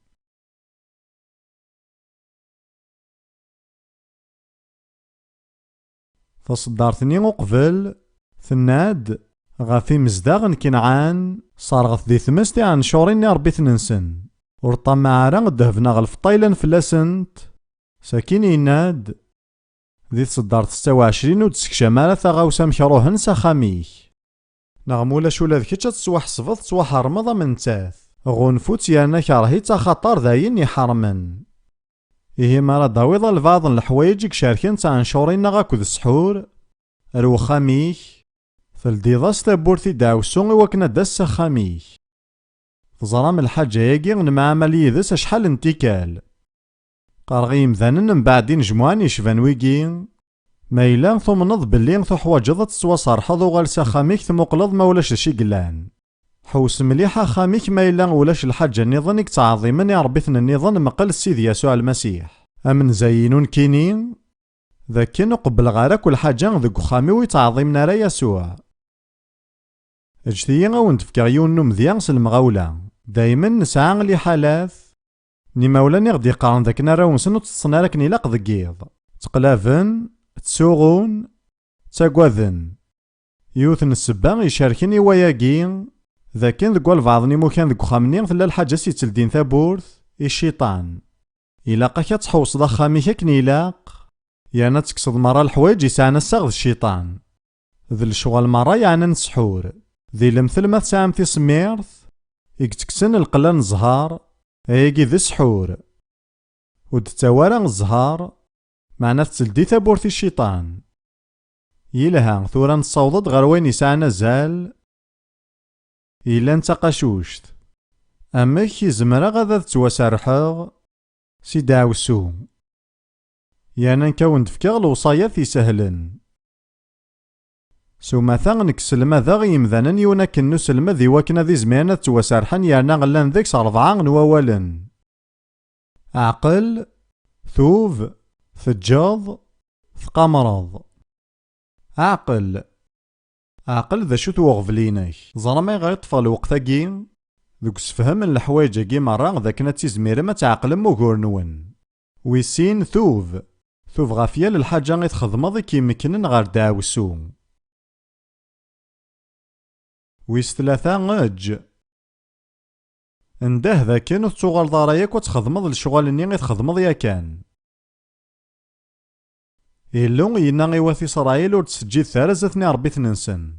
فصدرتني قبل ثناد غافي مزداغ كنعان صارغت ذي ثمستي عن شوريني ربيت ننسن ورطمع راه دهفنا غلف طايلان فلاسنت ساكين يناد ذي تصدرت 26 وتسكشا مالا ثغاوسا مكروهن ساخاميك نغمولا شولا ذكيتش تسوح صفض تسوح رمضة من تاث غنفوت يانا كارهي تخطر ذاين يحرمن إيه مالا داويض البعض الحوايج كشاركين تاع نشورين غاكو السحور الوخاميك فالديضاس تابورتي داوسون وكنا داس خاميك تزرام الحاجة ياقي مع عملية ذس شحال انتكال قارغي مذانن من بعدين جموعان يشفان ويقين ما إلا ثمنض باللي ثحواجض تسوا صارحض وغالسا خاميك ثمقلض ما ولاش شي قلان حوس مليحة خاميك ما إلا ولاش الحاجة نظنك تعظيما يا ربيثنا النظام مقل السيد يسوع المسيح أمن زينون كينين ذاك نقبل غارا كل حاجة ذك خامي ويتعظيمنا را يسوع اجتيا ونتفكر يون مذيان المغاولة دايما نسعى لي حالات نيما ولا نغدي قارن ذاك نرا ونسن وتصنع لك نيلاق ذكيض تقلافن تسوغون تاقواذن يوثن السبا يشاركني وياقين ذاكن ذك والبعض نيمو كان ذك خامنين ثلا الحاجة سيتلدين ثابورث الشيطان إلاقا كتحوص ذا خامي كاك نيلاق يعني تكسد مرا الحوايج يسعنا الساغ الشيطان ذي الشغل مرا يعني نسحور ذي المثل ما تسعام في سميرث يكتكسن القلان الزهار هيجي ذي سحور ودتوارا الزهار معناه تسلدي ثابورث الشيطان يلها ثورا نصوضد غير وين يسعنا زال إلا نتا قاشوشت أما كي زمرا غادا تتواسرحغ سي داوسو يعني نكون دفكاغ الوصايات يسهلن سوما ثاغ نكسلما ذا غيمذانن يونا كنو سلما ذي وكنا ذي زمانة تواسرحن يعني غلان ذيك 4 نواوالن عقل ثوف ثجاض ثقامرض عقل ذا شو توغفلينك ظلمي غيطفى الوقتاكي ذوك سفهم الحوايج كي مرة ذاك نتيزمير ما تعقل موكور نون ويسين ثوف غافية للحاجة غي تخدمض كي مكنن غار داوسو ويس 3 غج انده ذاكن وتوغل ضراياك وتخدمض الشغل اني غي تخدمض يا كان إلو ينا غيواثي إسرائيل ور تسجيل ثارا زاتني ربي تننسن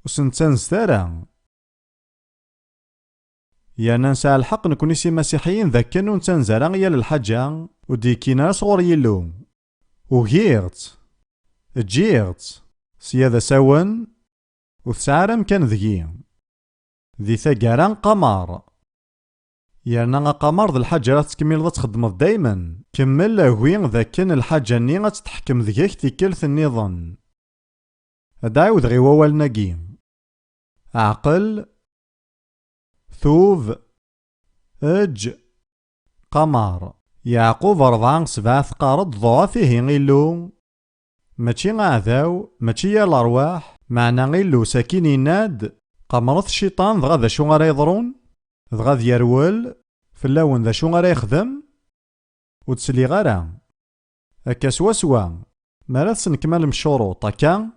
وسنتان ثارا يانا نسعى الحق نكوني سي مسيحيين ذاك كانو نتنزارا غيال الحاجة وديكينا صغور يلو وغيرت جيرت سيادة ساون وتسعر أمكان ذكي ذي ثقاران قمر يرنا قمر ذي الحاجة راه تكمل ذا تخدم دايما كمل هوين ذا كان الحاجة ني غتتحكم ذيك تكلث النظام هدا عاود غي ووال ناقي عقل ثوب اج قمر يعقوب 4-7 قارض ضوء فيه غيلو ماشي عذاو ماشي يا الارواح معنا غيلو ساكين يناد قمرت الشيطان دغا ذا شو غا يضرون دغا يرول فلاون ذا شو غا يخدم وتسلي غارا هكا سوا ما نكمل مشروط هكا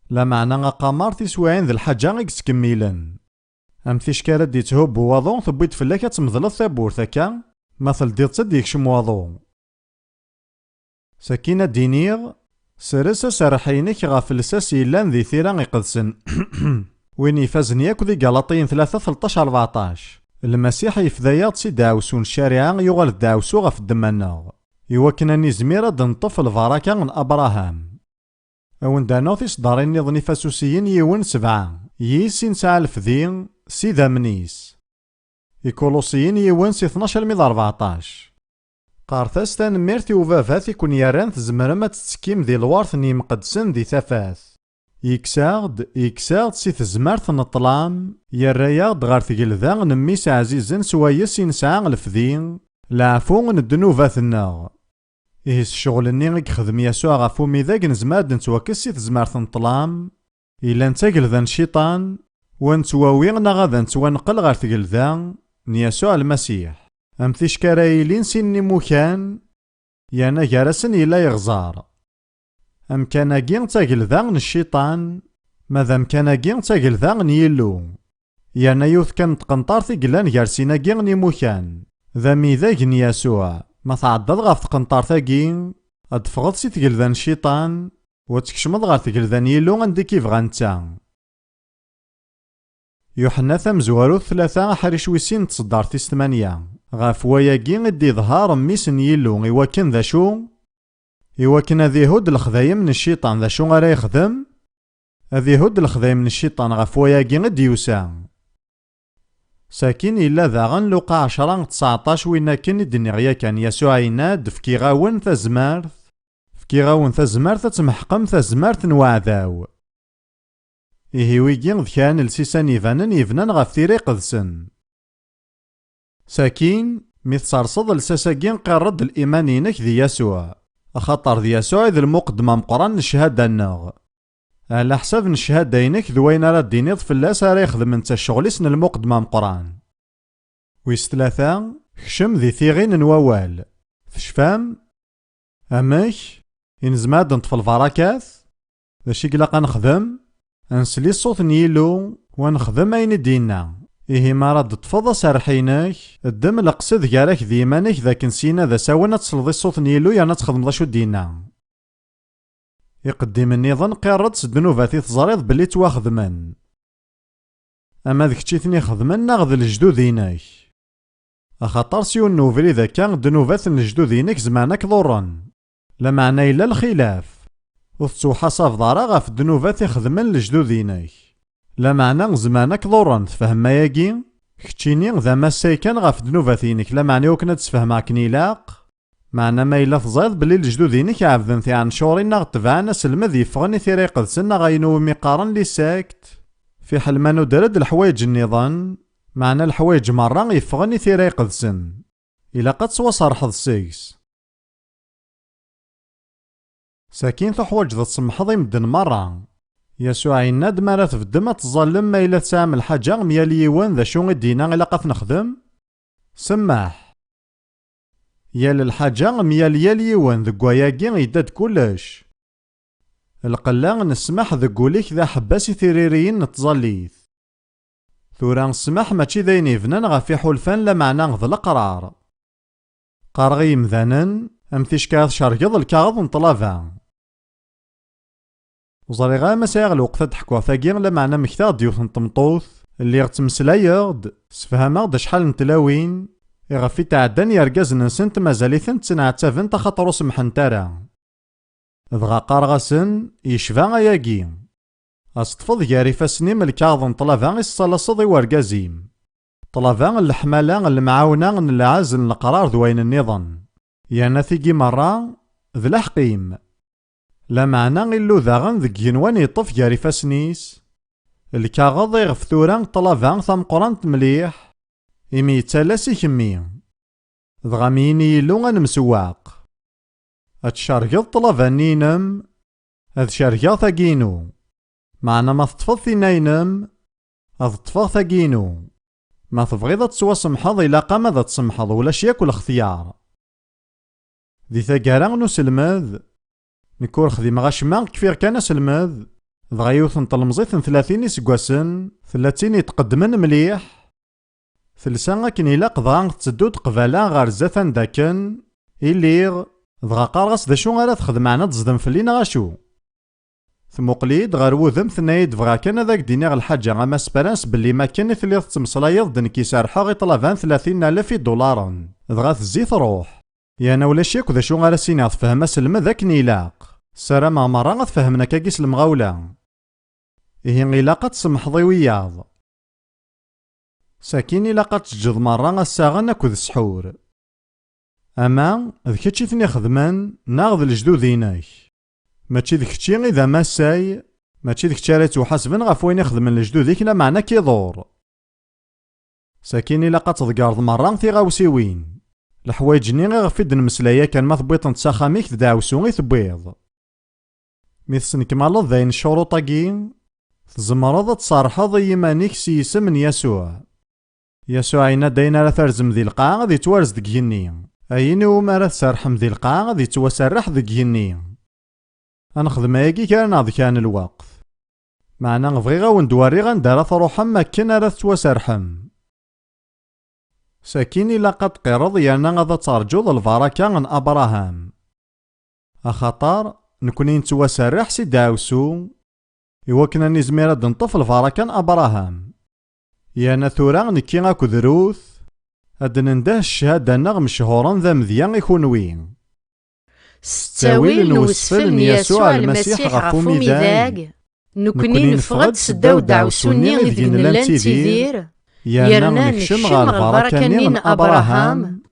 لا معنى قمر تسوعين ذا الحاجة غيك تكميلا امثيش كارد يتهب واضو ثبيت فلاك تمضل الثابورت هكا مثل دير تصديك شمواضو سكينة دينيغ سرس سرحينك غاف الساس يلان ذي ثيران يقدسن وين يفازن ياكو ذي قلاطين 3-13-14 المسيح يفذايا تسي داوسون الشارعة يغال داوسو غاف الدماناغ يوكناني زميرة دنطف الفراكة من أبراهام أون دانوثيس دارين نظني فاسوسيين يون 7 يسين ساعة الفذين سيدا منيس يكولوسيين يون 12-14 قارثاس تنميرتي وفافات يكون ياران تزمر ما تتسكيم ذي الوارث مقدسن ذي ثفاث يكساغد سي تزمرت نطلام يراياغد غار تقلذا نميس عزيزن سوايس ينسعى الفذين لعفو الدنوباتنا إيس الشغل الني يخدم يسوع غفو ميذاق نزماد نتوكس سي تزمرت نطلام إلا نتقلذا الشيطان ونتواويغنا غادا نتوانقل غار تقلذا نيسوع المسيح أمثيش كرايلين سيني موكان يانا جارسن إلا يغزار أم كان جين تاقل ذاغن الشيطان ماذا كان جين تاقل ذاغن يلو يانا يوث كان تقنطار تقلان جارسينا جين يموكان ذا ميذاقن يسوع ما تعضد غاف تقنطار تاقين أدفغض سي تقل ذان الشيطان وتكشمض غاف تقل ذان يلو عندي كيف غانتا يوحنا ثمزوارو 3 حريش ويسين تصدار تيس 8 غاف وياقين ادي ظهار ميسن يلو إواكن ذا شو إواكن ذي هود الخذايا من الشيطان ذا شو غارا يخدم ذي هود الخذايا من الشيطان غاف وياقين ادي يوسا ساكين إلا ذاغن لوقا 10-19 وينا كان الدنيا كان يسوع يناد فكي غاون ثزمارث تمحقم ثزمارث نوعذاو إيه ويجين ذكان السيسان يفنان غاف ثيري قدسن ساكين ميتصرصد لساساكين قرد الإيمانينك ذي يسوع خاطر ذي يسوع ذي المقدمة مقران الشهادة النغ على حساب الشهادة ينك ذوين راه دينيض فلاس راه يخدم انت الشغل اسن المقدمة مقران ويس 3 خشم ذي ثيغين نووال تشفام أمك إنزماد نطفى الفراكاث ذاشي قلاقا نخدم أنسلي الصوت نيلو ونخدم أين دينا إيه ما راد تفضى سرحينك الدم لقصد جارك ذي مانك ذاك نسينا ذا ساونا تصلضي الصوت نيلو يانا تخدم ذا شو دينا يقدم النظام قارد سدنوفاتي تزاريض بلي تواخدمن أما ذك تشيثني خدمن ناغذ الجدودينك أخاطر سيو النوفلي ذا كان دنوفات الجدودينك زمانك ضرن لا معنى إلا الخلاف وثسو حصاف ضارا غاف الدنوفات يخدمن الجدودينك لا معنى زمانك ضرن تفهم ما ياكي كتشيني ذا ما سايكان غاف دنوفاتينك لا معنى وكنا تسفهم كنيلاق معنى ما إلا تزايد بلي الجدودينك عافذن ثي عن شورين ناغ تبعنا سلمذ يفغني ثيري قدسن غاينو مقارن لي ساكت في حل ما ندرد الحوايج النظام معنى الحوايج مرة يفغني ثيري قدسن إلا قد سوا صرح السيس ساكين تحواج ذا تصمحضي مدن مرة يسوع يناد ما راه تفدم تظلم ما إلا تسامل حاجة ميال يوان ذا شو غدينا إلا قد نخدم سماح يال الحاجة ميال يوان ذا قواياكي يداد كلش القلا نسمح ذا قوليك ذا حباسي ثيريريين نتظليث ثورا نسمح ماشي ذاين يفنان غافي حلفان لا معنى ذا القرار قارغي مذانن أمثيش كاث شاركض الكاغض نطلافا وزريغا مسايغ الوقت تحكوا ثاقيغ لا معنى مكتاغ ديوث نطمطوث اللي غتمسلايغد سفهماغ شحال نتلاوين إغفي تعدان يرقاز نسنت مازاليثن تسنعتافن تخاطرو سمحن تارا dɣa qarɣasen yecba ayagi. أصطفض غير فاسني ملكاض طلبا الصلاصض ورقازيم. طلبا الحمالة المعاونة العازل القرار دوين النظام. يعني ثيقي مرة ذي الحقيم. لا معنى إلو ذاغن ذي جنوان يطف غير فاسنيس. الكاغض يغفثوران طلبا ثم قرانت مليح. إمي يتالاسي كمي. ذغاميني يلو غنمسواق. أتشارقض طلبا نينم. أذ شارقا ثاقينو. معنا ما تطفض ثنينم أذ تطفض ثاقينو. ما تبغيض تسواسمحض إلا قام ذا تسمحض ولاش ياكل اختيار. ذي ثاقارا نسلمذ نكور خديم غاشما كفير كان سلمذ. دغا يوث نطلمزيث 30 يسقواسن 30 يتقدمن مليح. ثلثا أكن إلا قضا تسدود قبالا غار زاثان داكن إليغ دغا قارغس دا شو غالا تخدم عنا تزدم فلينا غاشو. ثموقليد غار وذم ثنايد فغا كان ذاك دينيغ الحاجة غاما سبرانس بلي ما كان ثليث تمصلايض دنكي سارحا غي طلبان 30,000 دولار. دغا تزيث روح. يانا ولا شيك وذا شو غالا سيني تفهم سلم ذاك نيلاق. سارا ما مرة غتفهمنا كاكيس المغاولة. إيه غيلاقا تسمحضي وياض. ساكين إلاقا تجد مرة غساغن أكو السحور. أما ذكتشي ثني خدمان ناغذ الجدودينك. ماشي ذكتشي إذا ما ساي ماشي ذكتشي ريتو حاسبن غف وين يخدم الجدوديك لا معنى كيدور. ساكين إلاقا تذكارض مرة ثيغاوسيوين. الحوايجني غير غفيد نمسلايا كان ما تبويط نتساخاميك تداوسو غي تبيض. ميثسن كمالض ذاين الشروطاكين تزمرض تصارحض يمانيك سيسم من يسوع. يسوع عينا داينا لا ترزم ذي القاع غادي توارز ديك يني. أينو ما راه تسرحم ذي القاع غادي توسرح ديك يني. أنخدم هاكي كان عاد كان الوقت. معنا نبغي غا وندواري غندار تروحم مكن راه توسرحم. ساكين إلا قد قرض يانا غادا ترجوض البركة من أبراهام. أخطار نكوني نتوسرح سي داوسو. إوا كنا نزمير هاد نطف البركة أبراهام. يانا ثورا نكي غاكو دروث. هاد ننده الشهادة نغ مشهورا ذا مذيان يكونوين. ستاويل نوسفل يسوع المسيح غفو ميداك. نكوني نفغد سداو دعوسوني غيدين لانتيذير. يرنا نكشم غالبركة نين أبراهام.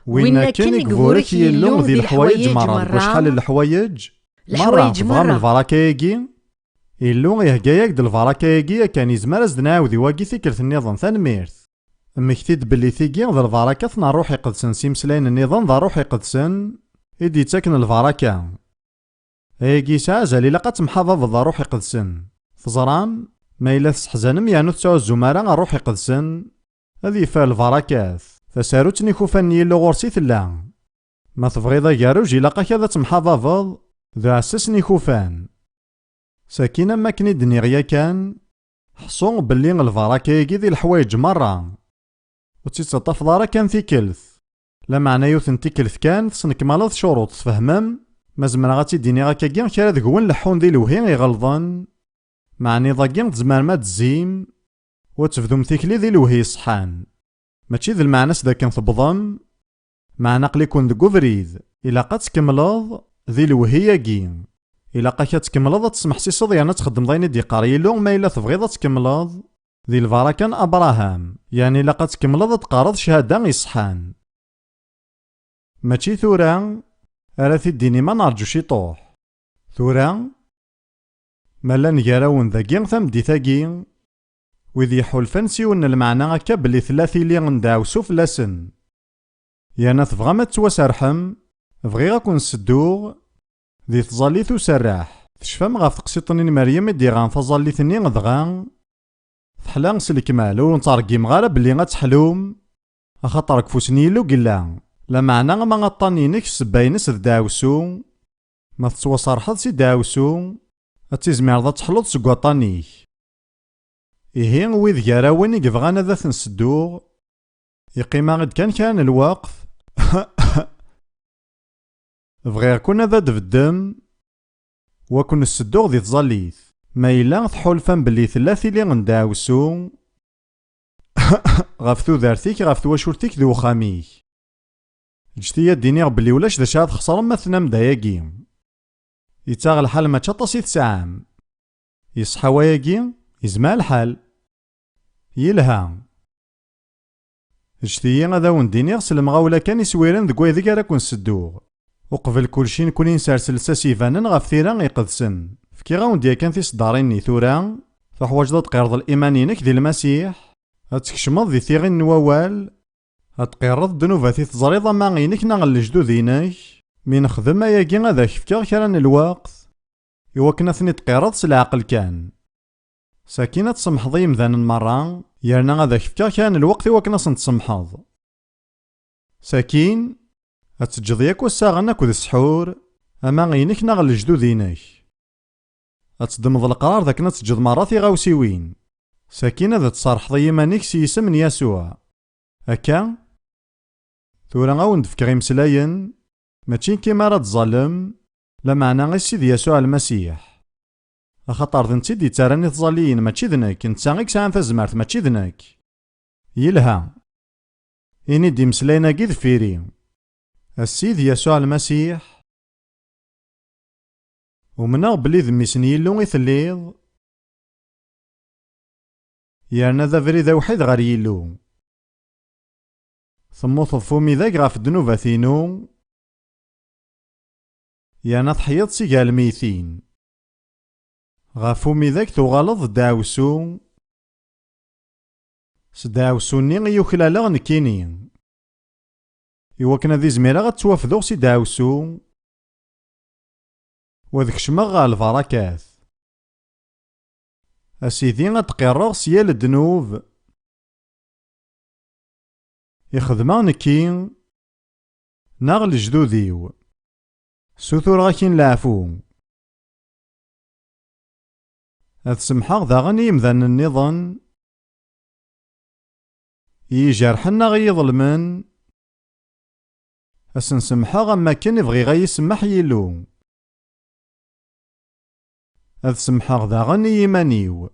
وين كان يقبورك يلو ذي الحوايج مرة. وشحال الحوايج؟ مرة تفغم البركة يجي. يلو يهجايك د البركة يجي كان يزمر ازدناو ذي واقي ثيكرت النظام ثانميرث. مكتيد بلي ثيكي ذا البركة ثنا روحي قدسن سيمسلين النظام ذا روحي قدسن. إدي تاكن البركة. هيجي سازا لي لقات محافظ ذا روحي قدسن. فزران ما إلا تسحزنم يانو تسعو الزمارة روحي قدسن. هذي فا البركات. فساروتني خوفاني يلو غورسي ثلا. ما تبغي ذا جاروج يلقا كذا تمحافظ ذا أسسني خوفان. ساكينة ما كني دنيغيا كان حصون بلي البركة يجي ذي الحوايج مرة. وتتطف دارا كان في كلث. لا معنى يوثن تيكلث كان تصنك مالض شروط تفهمم. مازمنا غاتي ديني غاكا كيان كرا ذكوان لحون ذي الوهين يغلظن. معني ضاقين تزمان ما تزيم. وتفذم تيكلي ذي الوهي صحان. ماشي ذي المعنى سدا كان تبضم. معنى قلي كون ذكو فريد. إلا قد تكملض ذي الوهي ياكين. إلا قاكا تكملض تسمح سيصد يعني تخدم ضاين دي قاريلو ما إلا تبغيض تكملض ذي البركة أبراهام. يعني إلا قد تكملض تقارض شهادة يصحان. ماشي ثورا أرا الديني ما نرجو شي طوح. ثورا مالا نجاراون ذاكين ثم دي ثاقين. وذي حلفن سيون المعنى هكا بلي ثلاثي لي غنداوسو فلاسن. يانا تبغى ما تتوسرحم بغي غاكون نسدوغ ذي تظليث وسراح. تشفام غاف تقسيطنين مريم دي غان تظليثني غدغان. تحلا سلكمال ونترقي مغالا بلي غتحلوم. أخاطر كفوسني لو قلا. لا معنى ما غطانينك سباينس داوسو. ما تتوسرحض سي داوسو. أتيزمير ذا تحلط سكواطانيك. إيهين ويذ جاراوين يبغانا ذا تنسدوغ. يقيم غد كان الوقت. بغير كنا ذا دفدم. وكن السدوغ ذي تظليث. ما إلا تحولفان بلي ثلاثي لي غنداوسو. غاف ذارتيك غاف تواشورتيك ذو خاميك. جتيا ديني بلي ولاش ذا شاد خسارة مثلا مداياكي. يتاغ الحال ما تشطسي تسعام. يصحى وياكي يزمع الحال. يلها. جتيا غادا وندينيغ سلمغاولا كان يسويرن دك ويديك راه كون سدوغ. وقبل كلشي نكون نسرسل ساسيفانن غف ثيران يقدسن. فكي غاونديا كان في صداريني ثورا فحواج تقرض الإيمانينك ديال المسيح. هتكشمض دي ثيغين نووال. هتقرض دنوفاتي تزريض ماغينك ناغ الجدودينك. من خدم ياكي غادا كفكا كران الوقت. يوكنا ثني تقرض سالعقل كان. ساكينة تسمحضي مذان مرة يرنا غادا كفكا كان الوقت يوكنا سنتسمحض. ساكين هتجض ياك وساغن اكو السحور اما غينك ناغ الجدودينك. هتدمض القرار ذاك نتجض مرات غاوسيوين. ساكينة ذات تصارح ضيمانيك سيسم من يسوع. هكا ثورا غاوند فكغي مسلاين ماشي كيما راه تظلم لا معنى غير سيد يسوع المسيح. خاطر ذنتي دي تراني تظاليين ماشي ذنك نتا غيك ساعة تزمرت ماشي ذنك. يلها إني دي مسلاينا كي ذفيري السيد يسوع المسيح ومناغ بلي ذميسن يلو يثليض يارنا ذا فريدا وحيد غير يلو. ثم فومي ذاك غاف الدنوباثينو يانا تحيط سيقا الميتين. غافومي ذاك تغالض داوسو سداوسو ني يوكلالا نكيني. يوكنا ذي زميرا غتوافدو سي داوسو وذك شمغ البركات. أسيدي غتقرغ سيال الدنوب يخدما نكي ناغ الجدوديو سوثور غاكين العفو. هاد سمحاغ داغن يمذان النظام يجرحنا غي يظلمن. أسن سمحاغ أما كان يبغي غي يسمح يلو. هاد سمحاغ داغن يمانيو.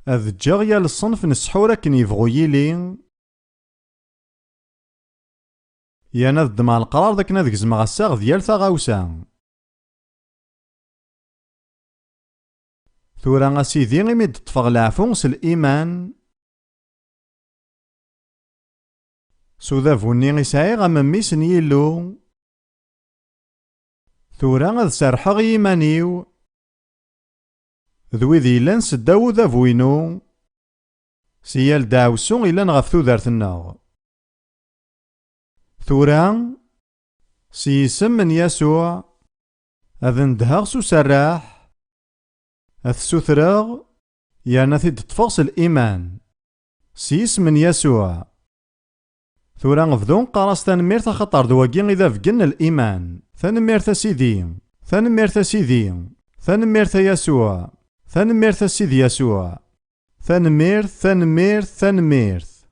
هاد جاغ يا للصنف نسحورا كن يبغو يلي يانا ذدمع القرار داك نادك زمغ الساغ ديال ثاغاوسا. ثورا اسيدي غيميد تطفغ العفو س الإيمان سوذافوني غيسعي غمميس نيلو. ثورا غاد سرحغ يمانيو ذوي ذي لان سداو ذافوينو سيال داوسو إلان غف ثودارتنا. ثورا سيسم من يسوع أذن دهاغ سو سراح أثسوثراغ يانا ثيد تفاصل الإيمان سيسم من يسوع. ثورا غفدون قراص تنميرت خطر دواقين إذا فقن الإيمان. ثنميرت سيدي ثنميرت سيدي ثنميرت يسوع ثنميرت سيدي يسوع ثنميرت ثنميرت ثنميرت.